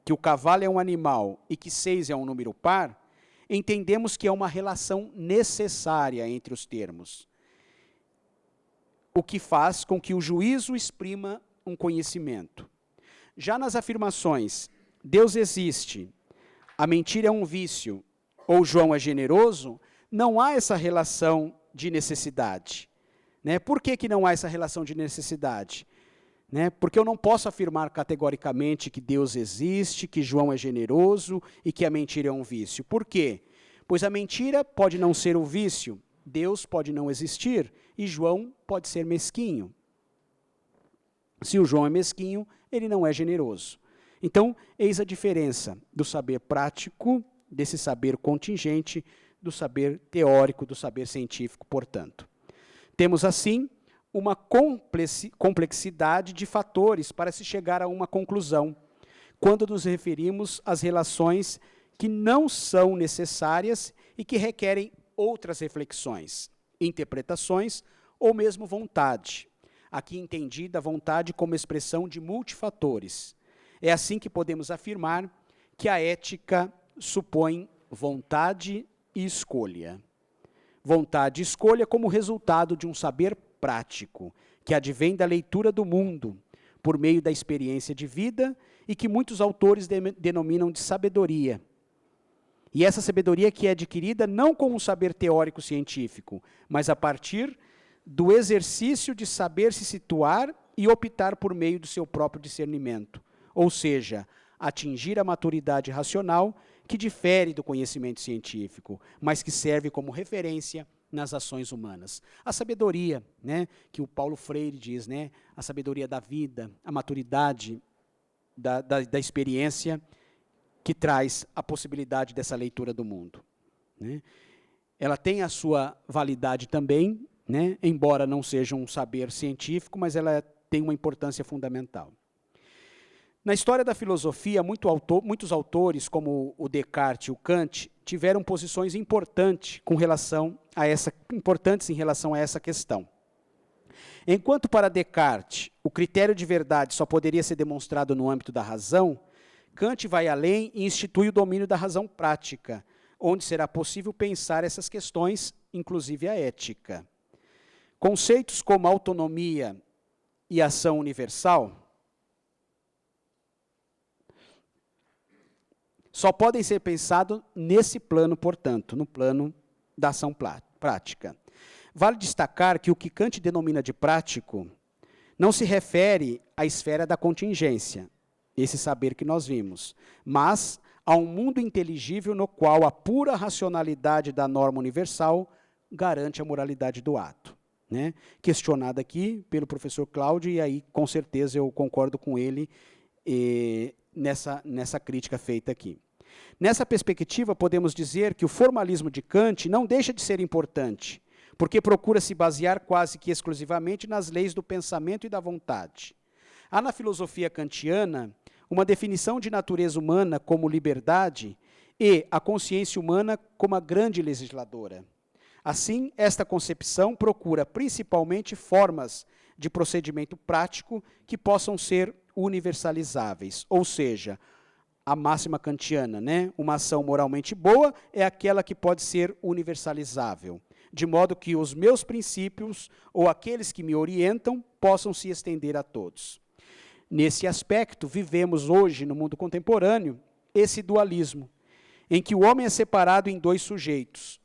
que o cavalo é um animal e que 6 é um número par, entendemos que é uma relação necessária entre os termos, o que faz com que o juízo exprima um conhecimento. Já nas afirmações, Deus existe, a mentira é um vício, ou João é generoso, não há essa relação de necessidade. Né? Por que não há essa relação de necessidade? Né? Porque eu não posso afirmar categoricamente que Deus existe, que João é generoso e que a mentira é um vício. Por quê? Pois a mentira pode não ser o vício, Deus pode não existir e João pode ser mesquinho. Se o João é mesquinho, ele não é generoso. Então, eis a diferença do saber prático, desse saber contingente, do saber teórico, do saber científico, portanto. Temos, assim, uma complexidade de fatores para se chegar a uma conclusão, quando nos referimos às relações que não são necessárias e que requerem outras reflexões, interpretações ou mesmo vontade. Aqui entendida a vontade como expressão de multifatores. É assim que podemos afirmar que a ética supõe vontade e escolha. Vontade e escolha como resultado de um saber prático, que advém da leitura do mundo, por meio da experiência de vida, e que muitos autores denominam de sabedoria. E essa sabedoria que é adquirida não com um saber teórico científico, mas a partir do exercício de saber se situar e optar por meio do seu próprio discernimento. Ou seja, atingir a maturidade racional que difere do conhecimento científico, mas que serve como referência nas ações humanas. A sabedoria, né, que o Paulo Freire diz, né, a sabedoria da vida, a maturidade da experiência que traz a possibilidade dessa leitura do mundo. Né. Ela tem a sua validade também, né, embora não seja um saber científico, mas ela tem uma importância fundamental. Na história da filosofia, muitos autores, como o Descartes e o Kant, tiveram posições importantes em relação a essa questão. Enquanto para Descartes o critério de verdade só poderia ser demonstrado no âmbito da razão, Kant vai além e institui o domínio da razão prática, onde será possível pensar essas questões, inclusive a ética. Conceitos como autonomia e ação universal só podem ser pensados nesse plano, portanto, no plano da ação prática. Vale destacar que o que Kant denomina de prático não se refere à esfera da contingência, esse saber que nós vimos, mas a um mundo inteligível no qual a pura racionalidade da norma universal garante a moralidade do ato. Né? Questionada aqui pelo professor Cláudio, e aí, com certeza, eu concordo com ele nessa crítica feita aqui. Nessa perspectiva, podemos dizer que o formalismo de Kant não deixa de ser importante, porque procura se basear quase que exclusivamente nas leis do pensamento e da vontade. Há na filosofia kantiana uma definição de natureza humana como liberdade e a consciência humana como a grande legisladora. Assim, esta concepção procura principalmente formas de procedimento prático que possam ser universalizáveis, ou seja, a máxima kantiana, né? Uma ação moralmente boa é aquela que pode ser universalizável, de modo que os meus princípios ou aqueles que me orientam possam se estender a todos. Nesse aspecto, vivemos hoje, no mundo contemporâneo, esse dualismo, em que o homem é separado em dois sujeitos,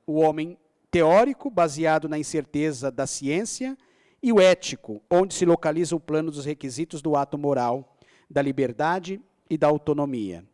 o homem teórico, baseado na incerteza da ciência, e o ético, onde se localiza o plano dos requisitos do ato moral, da liberdade e da autonomia.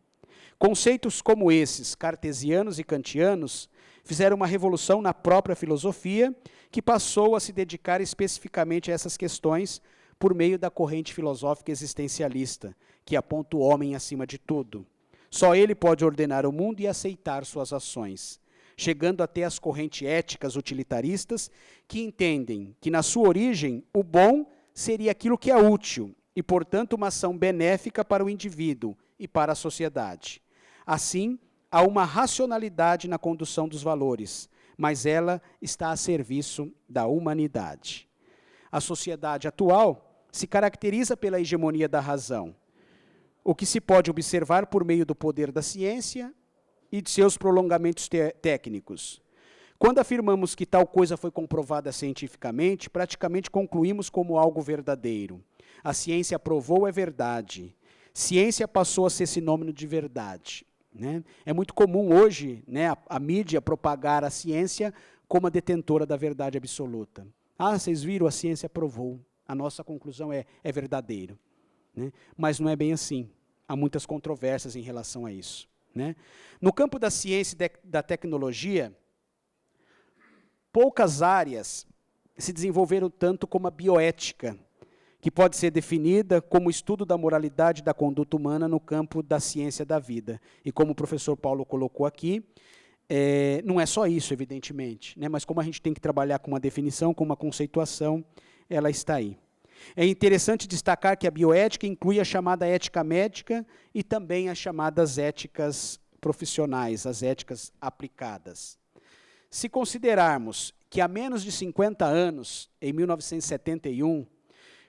Conceitos como esses, cartesianos e kantianos, fizeram uma revolução na própria filosofia, que passou a se dedicar especificamente a essas questões por meio da corrente filosófica existencialista, que aponta o homem acima de tudo. Só ele pode ordenar o mundo e aceitar suas ações, chegando até as correntes éticas utilitaristas, que entendem que, na sua origem, o bom seria aquilo que é útil, e, portanto, uma ação benéfica para o indivíduo e para a sociedade. Assim, há uma racionalidade na condução dos valores, mas ela está a serviço da humanidade. A sociedade atual se caracteriza pela hegemonia da razão, o que se pode observar por meio do poder da ciência e de seus prolongamentos técnicos. Quando afirmamos que tal coisa foi comprovada cientificamente, praticamente concluímos como algo verdadeiro. A ciência provou é verdade. Ciência passou a ser sinônimo de verdade. Né? É muito comum hoje, né, a mídia propagar a ciência como a detentora da verdade absoluta. Ah, vocês viram, a ciência provou. A nossa conclusão é verdadeiro. Né? Mas não é bem assim. Há muitas controvérsias em relação a isso. Né? No campo da ciência e da tecnologia, poucas áreas se desenvolveram tanto como a bioética, que pode ser definida como o estudo da moralidade da conduta humana no campo da ciência da vida. E como o professor Paulo colocou aqui, não é só isso, evidentemente, né? Mas como a gente tem que trabalhar com uma definição, com uma conceituação, ela está aí. É interessante destacar que a bioética inclui a chamada ética médica e também as chamadas éticas profissionais, as éticas aplicadas. Se considerarmos que há menos de 50 anos, em 1971,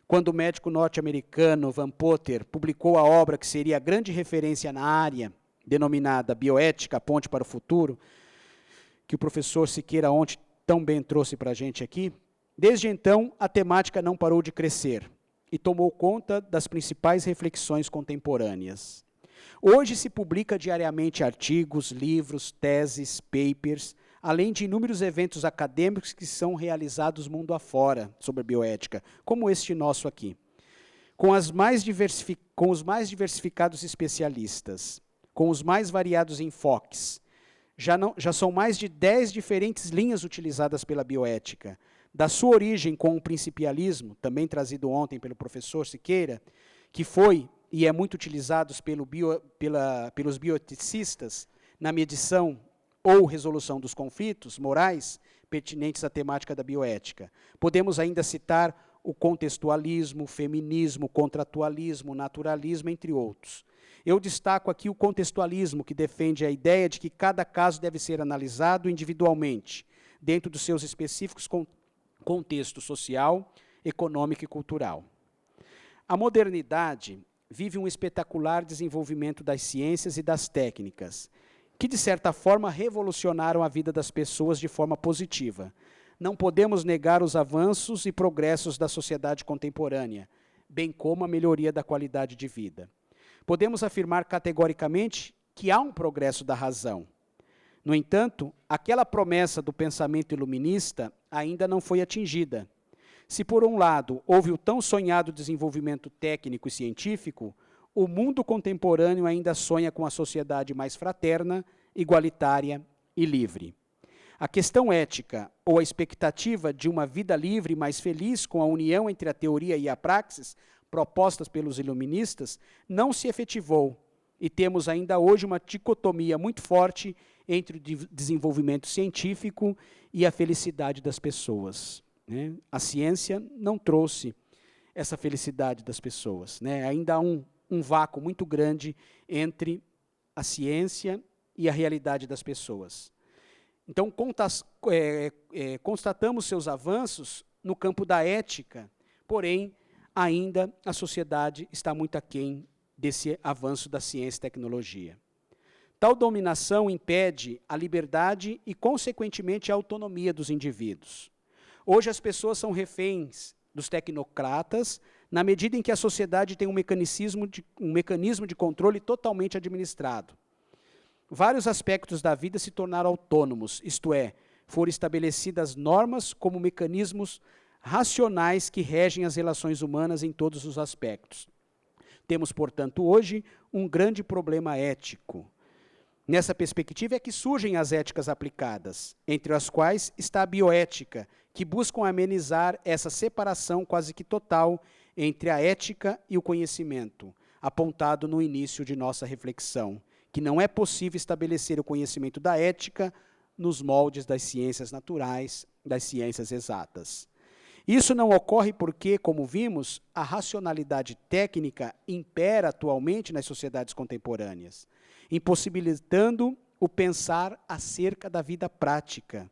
quando o médico norte-americano Van Potter publicou a obra que seria a grande referência na área, denominada Bioética, a Ponte para o Futuro, que o professor Siqueira ontem tão bem trouxe para a gente aqui, desde então a temática não parou de crescer e tomou conta das principais reflexões contemporâneas. Hoje se publica diariamente artigos, livros, teses, papers, além de inúmeros eventos acadêmicos que são realizados mundo afora sobre a bioética, como este nosso aqui, com os mais diversificados especialistas. com os mais variados enfoques. Já são mais de 10 diferentes linhas utilizadas pela bioética. Da sua origem com o principialismo, também trazido ontem pelo professor Siqueira, que foi e é muito utilizado pelos bioeticistas na medição ou resolução dos conflitos morais pertinentes à temática da bioética. Podemos ainda citar o contextualismo, o feminismo, o contratualismo, o naturalismo, entre outros. Eu destaco aqui o contextualismo, que defende a ideia de que cada caso deve ser analisado individualmente, dentro dos seus específicos contexto social, econômico e cultural. A modernidade vive um espetacular desenvolvimento das ciências e das técnicas, que, de certa forma, revolucionaram a vida das pessoas de forma positiva. Não podemos negar os avanços e progressos da sociedade contemporânea, bem como a melhoria da qualidade de vida. Podemos afirmar categoricamente que há um progresso da razão. No entanto, aquela promessa do pensamento iluminista ainda não foi atingida. Se, por um lado, houve o tão sonhado desenvolvimento técnico e científico, o mundo contemporâneo ainda sonha com a sociedade mais fraterna, igualitária e livre. A questão ética, ou a expectativa de uma vida livre e mais feliz com a união entre a teoria e a praxis, propostas pelos iluministas, não se efetivou, e temos ainda hoje uma dicotomia muito forte entre o desenvolvimento científico e a felicidade das pessoas. Né? A ciência não trouxe essa felicidade das pessoas. Né? Ainda há um vácuo muito grande entre a ciência e a realidade das pessoas. Então, constatamos seus avanços no campo da ética, porém, ainda a sociedade está muito aquém desse avanço da ciência e tecnologia. Tal dominação impede a liberdade e, consequentemente, a autonomia dos indivíduos. Hoje as pessoas são reféns dos tecnocratas, na medida em que a sociedade tem um mecanismo de controle totalmente administrado. Vários aspectos da vida se tornaram autônomos, isto é, foram estabelecidas normas como mecanismos racionais que regem as relações humanas em todos os aspectos. Temos, portanto, hoje um grande problema ético. Nessa perspectiva é que surgem as éticas aplicadas, entre as quais está a bioética, que buscam amenizar essa separação quase que total entre a ética e o conhecimento, apontado no início de nossa reflexão, que não é possível estabelecer o conhecimento da ética nos moldes das ciências naturais, das ciências exatas. Isso não ocorre porque, como vimos, a racionalidade técnica impera atualmente nas sociedades contemporâneas, impossibilitando o pensar acerca da vida prática.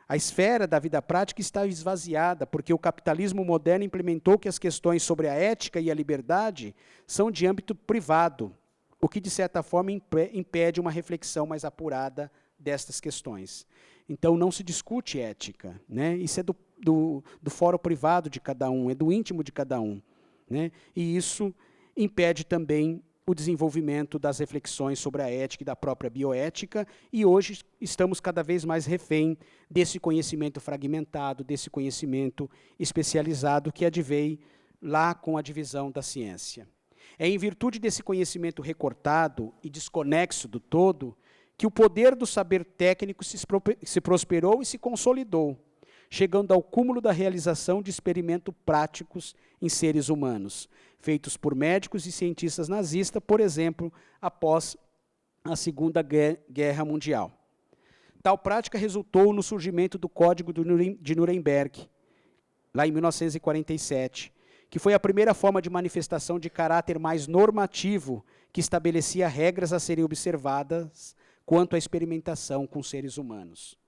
A esfera da vida prática está esvaziada, porque o capitalismo moderno implementou que as questões sobre a ética e a liberdade são de âmbito privado, o que, de certa forma, impede uma reflexão mais apurada destas questões. Então, não se discute ética, né? Isso é do fórum privado de cada um, é do íntimo de cada um. Né? E isso impede também o desenvolvimento das reflexões sobre a ética e da própria bioética, e hoje estamos cada vez mais refém desse conhecimento fragmentado, desse conhecimento especializado que adveio lá com a divisão da ciência. É em virtude desse conhecimento recortado e desconexo do todo que o poder do saber técnico se prosperou e se consolidou, chegando ao cúmulo da realização de experimentos práticos em seres humanos, feitos por médicos e cientistas nazistas, por exemplo, após a Segunda Guerra Mundial. Tal prática resultou no surgimento do Código de Nuremberg, lá em 1947, que foi a primeira forma de manifestação de caráter mais normativo que estabelecia regras a serem observadas quanto à experimentação com seres humanos.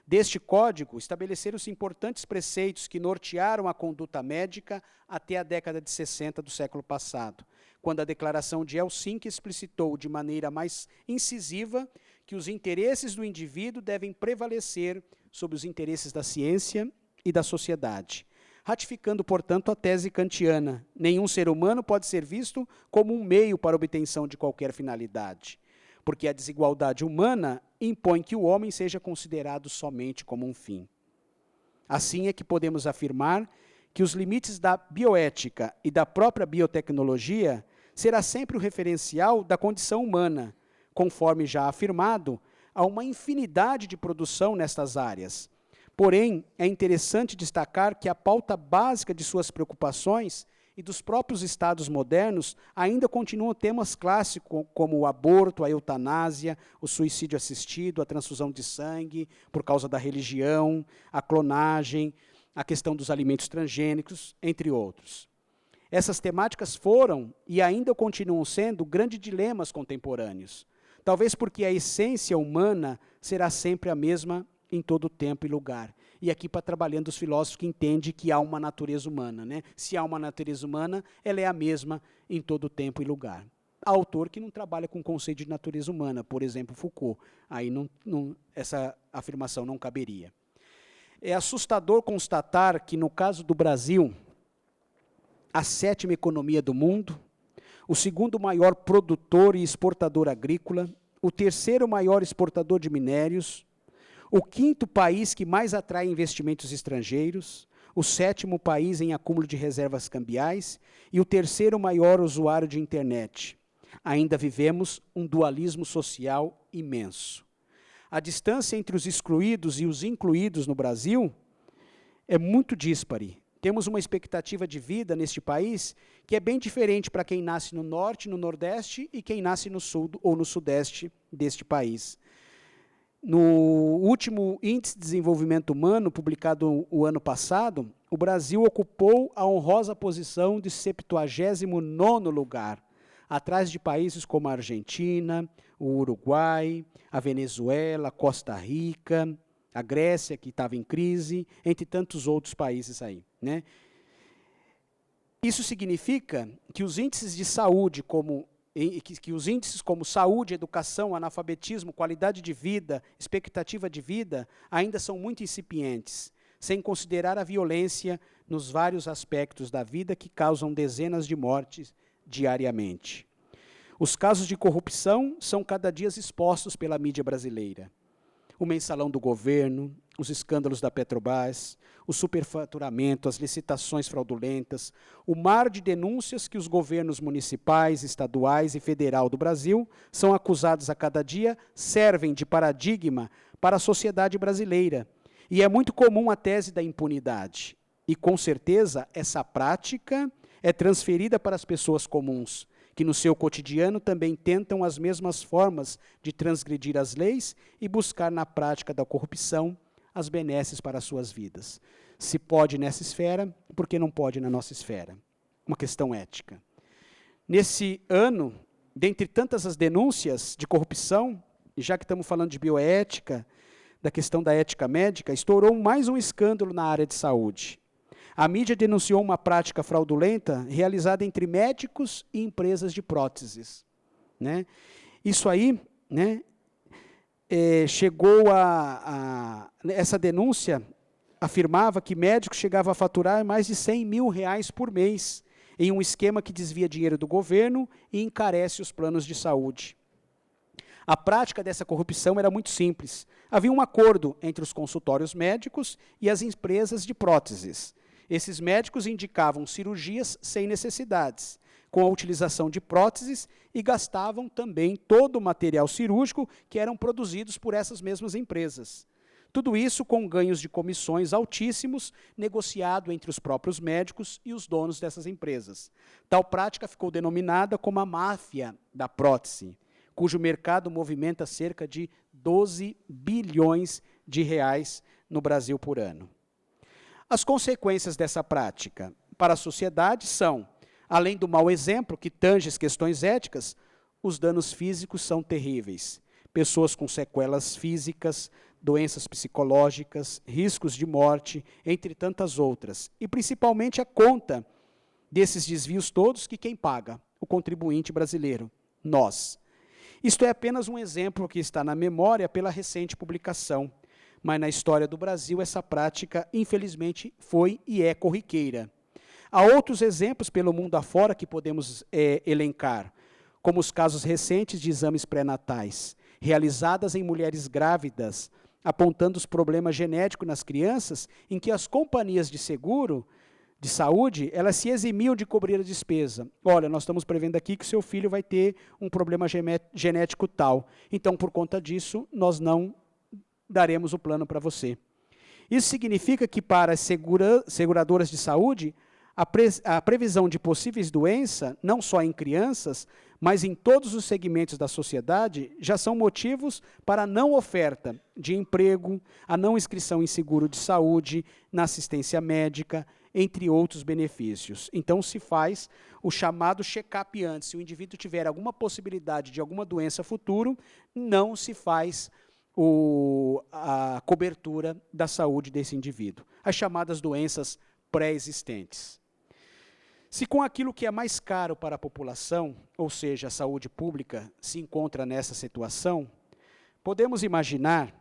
Deste código, estabeleceram-se importantes preceitos que nortearam a conduta médica até a década de 60 do século passado, quando a Declaração de Helsinki explicitou de maneira mais incisiva que os interesses do indivíduo devem prevalecer sobre os interesses da ciência e da sociedade, ratificando, portanto, a tese kantiana: nenhum ser humano pode ser visto como um meio para a obtenção de qualquer finalidade, porque a desigualdade humana impõe que o homem seja considerado somente como um fim. Assim é que podemos afirmar que os limites da bioética e da própria biotecnologia será sempre o referencial da condição humana, conforme já afirmado, há uma infinidade de produção nestas áreas. Porém, é interessante destacar que a pauta básica de suas preocupações e dos próprios estados modernos ainda continuam temas clássicos como o aborto, a eutanásia, o suicídio assistido, a transfusão de sangue por causa da religião, a clonagem, a questão dos alimentos transgênicos, entre outros. Essas temáticas foram e ainda continuam sendo grandes dilemas contemporâneos, talvez porque a essência humana será sempre a mesma em todo tempo e lugar. E aqui para trabalhando os filósofos que entendem que há uma natureza humana, né? Se há uma natureza humana, ela é a mesma em todo tempo e lugar. Há autor que não trabalha com o conceito de natureza humana, por exemplo, Foucault. Aí essa afirmação não caberia. É assustador constatar que, no caso do Brasil, a 7ª economia do mundo, o 2º maior produtor e exportador agrícola, o 3º maior exportador de minérios, o 5º país que mais atrai investimentos estrangeiros, o 7º país em acúmulo de reservas cambiais e o 3º maior usuário de internet. Ainda vivemos um dualismo social imenso. A distância entre os excluídos e os incluídos no Brasil é muito díspare. Temos uma expectativa de vida neste país que é bem diferente para quem nasce no norte, no nordeste e quem nasce no sul ou no sudeste deste país. No último Índice de Desenvolvimento Humano, publicado o ano passado, o Brasil ocupou a honrosa posição de 79º lugar, atrás de países como a Argentina, o Uruguai, a Venezuela, Costa Rica, a Grécia, que estava em crise, entre tantos outros países aí, né? Isso significa que os índices de saúde, que os índices como saúde, educação, analfabetismo, qualidade de vida, expectativa de vida, ainda são muito incipientes, sem considerar a violência nos vários aspectos da vida que causam dezenas de mortes diariamente. Os casos de corrupção são cada dia expostos pela mídia brasileira. O mensalão do governo, os escândalos da Petrobras, o superfaturamento, as licitações fraudulentas, o mar de denúncias que os governos municipais, estaduais e federal do Brasil são acusados a cada dia, servem de paradigma para a sociedade brasileira. E é muito comum a tese da impunidade. E, com certeza, essa prática é transferida para as pessoas comuns, que no seu cotidiano também tentam as mesmas formas de transgredir as leis e buscar na prática da corrupção as benesses para as suas vidas. Se pode nessa esfera, por que não pode na nossa esfera? Uma questão ética. Nesse ano, dentre tantas as denúncias de corrupção, e já que estamos falando de bioética, da questão da ética médica, estourou mais um escândalo na área de saúde. A mídia denunciou uma prática fraudulenta realizada entre médicos e empresas de próteses, né? Isso aí, né, chegou essa denúncia afirmava que médicos chegavam a faturar mais de R$100 mil por mês em um esquema que desvia dinheiro do governo e encarece os planos de saúde. A prática dessa corrupção era muito simples. Havia um acordo entre os consultórios médicos e as empresas de próteses. Esses médicos indicavam cirurgias sem necessidades, com a utilização de próteses, e gastavam também todo o material cirúrgico que eram produzidos por essas mesmas empresas. Tudo isso com ganhos de comissões altíssimos, negociado entre os próprios médicos e os donos dessas empresas. Tal prática ficou denominada como a máfia da prótese, cujo mercado movimenta cerca de 12 bilhões de reais no Brasil por ano. As consequências dessa prática para a sociedade são, além do mau exemplo que tange as questões éticas, os danos físicos são terríveis. Pessoas com sequelas físicas, doenças psicológicas, riscos de morte, entre tantas outras. E principalmente a conta desses desvios todos, que quem paga? O contribuinte brasileiro, nós. Isto é apenas um exemplo que está na memória pela recente publicação. Mas na história do Brasil essa prática, infelizmente, foi e é corriqueira. Há outros exemplos pelo mundo afora que podemos elencar, como os casos recentes de exames pré-natais, realizadas em mulheres grávidas, apontando os problemas genéticos nas crianças, em que as companhias de seguro de saúde, elas se eximiam de cobrir a despesa. Olha, nós estamos prevendo aqui que o seu filho vai ter um problema genético tal. Então, por conta disso, nós não daremos o plano para você. Isso significa que para as seguradoras de saúde, a previsão de possíveis doenças, não só em crianças, mas em todos os segmentos da sociedade, já são motivos para a não oferta de emprego, a não inscrição em seguro de saúde, na assistência médica, entre outros benefícios. Então, se faz o chamado check-up antes. Se o indivíduo tiver alguma possibilidade de alguma doença futuro, não se faz a cobertura da saúde desse indivíduo. As chamadas doenças pré-existentes. Se com aquilo que é mais caro para a população, ou seja, a saúde pública, se encontra nessa situação, podemos imaginar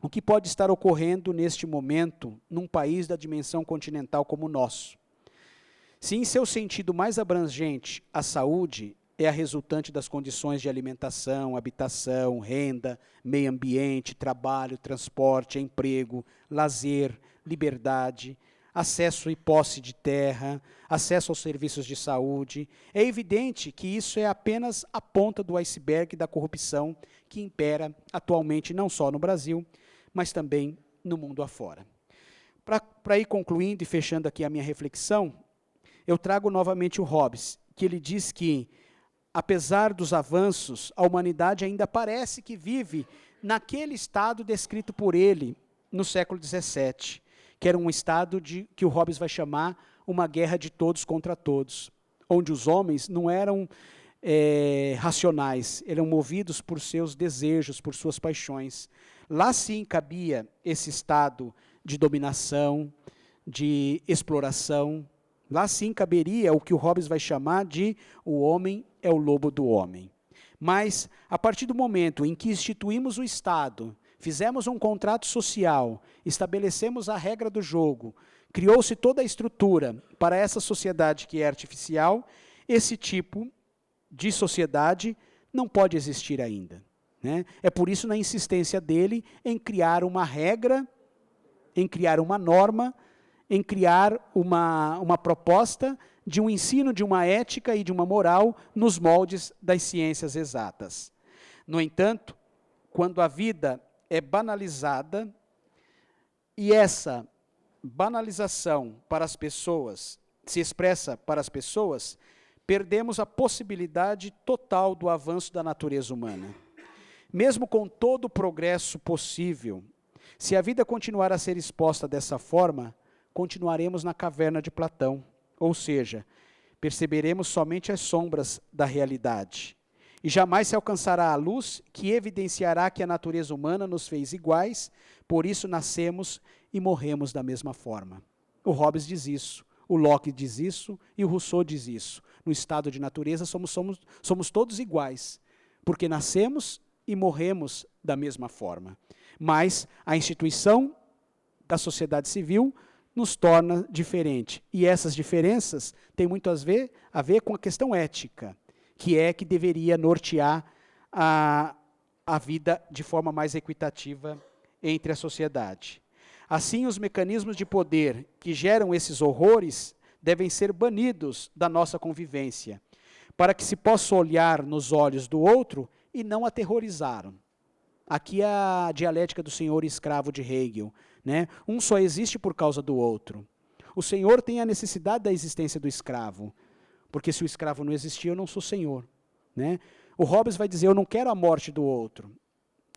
o que pode estar ocorrendo neste momento num país da dimensão continental como o nosso. Se em seu sentido mais abrangente, a saúde é a resultante das condições de alimentação, habitação, renda, meio ambiente, trabalho, transporte, emprego, lazer, liberdade, acesso e posse de terra, acesso aos serviços de saúde. É evidente que isso é apenas a ponta do iceberg da corrupção que impera atualmente não só no Brasil, mas também no mundo afora. Para ir concluindo e fechando aqui a minha reflexão, eu trago novamente o Hobbes, que ele diz que, apesar dos avanços, a humanidade ainda parece que vive naquele estado descrito por ele no século XVII, que era um estado que o Hobbes vai chamar uma guerra de todos contra todos, onde os homens não eram racionais, eram movidos por seus desejos, por suas paixões. Lá sim cabia esse estado de dominação, de exploração, lá sim caberia o que o Hobbes vai chamar de o homem é o lobo do homem. Mas, a partir do momento em que instituímos o Estado, fizemos um contrato social, estabelecemos a regra do jogo, criou-se toda a estrutura para essa sociedade que é artificial, esse tipo de sociedade não pode existir ainda. Né? É por isso na insistência dele em criar uma regra, em criar uma norma, em criar uma proposta de um ensino de uma ética e de uma moral nos moldes das ciências exatas. No entanto, quando a vida é banalizada, e essa banalização para as pessoas se expressa para as pessoas, perdemos a possibilidade total do avanço da natureza humana. Mesmo com todo o progresso possível, se a vida continuar a ser exposta dessa forma, continuaremos na caverna de Platão, ou seja, perceberemos somente as sombras da realidade. E jamais se alcançará a luz que evidenciará que a natureza humana nos fez iguais, por isso nascemos e morremos da mesma forma. O Hobbes diz isso, o Locke diz isso e o Rousseau diz isso. No estado de natureza somos todos iguais, porque nascemos e morremos da mesma forma. Mas a instituição da sociedade civil nos torna diferente. E essas diferenças têm muito a ver com a questão ética, que deveria nortear a vida de forma mais equitativa entre a sociedade. Assim, os mecanismos de poder que geram esses horrores devem ser banidos da nossa convivência, para que se possa olhar nos olhos do outro e não aterrorizá-lo. Aqui é a dialética do senhor e escravo de Hegel. Né? Um só existe por causa do outro. O senhor tem a necessidade da existência do escravo, porque se o escravo não existir, eu não sou senhor. Né? O Hobbes vai dizer, eu não quero a morte do outro.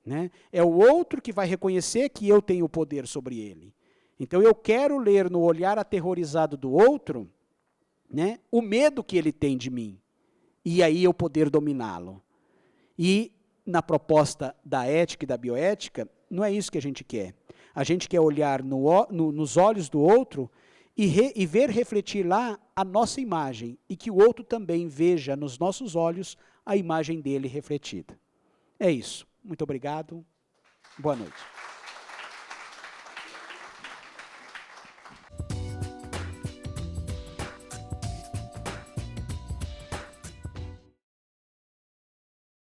Né? É o outro que vai reconhecer que eu tenho o poder sobre ele. Então eu quero ler no olhar aterrorizado do outro, né, o medo que ele tem de mim, e aí eu poder dominá-lo. E na proposta da ética e da bioética, não é isso que a gente quer. A gente quer olhar nos olhos do outro e ver refletir lá a nossa imagem, e que o outro também veja nos nossos olhos a imagem dele refletida. É isso. Muito obrigado. Boa noite.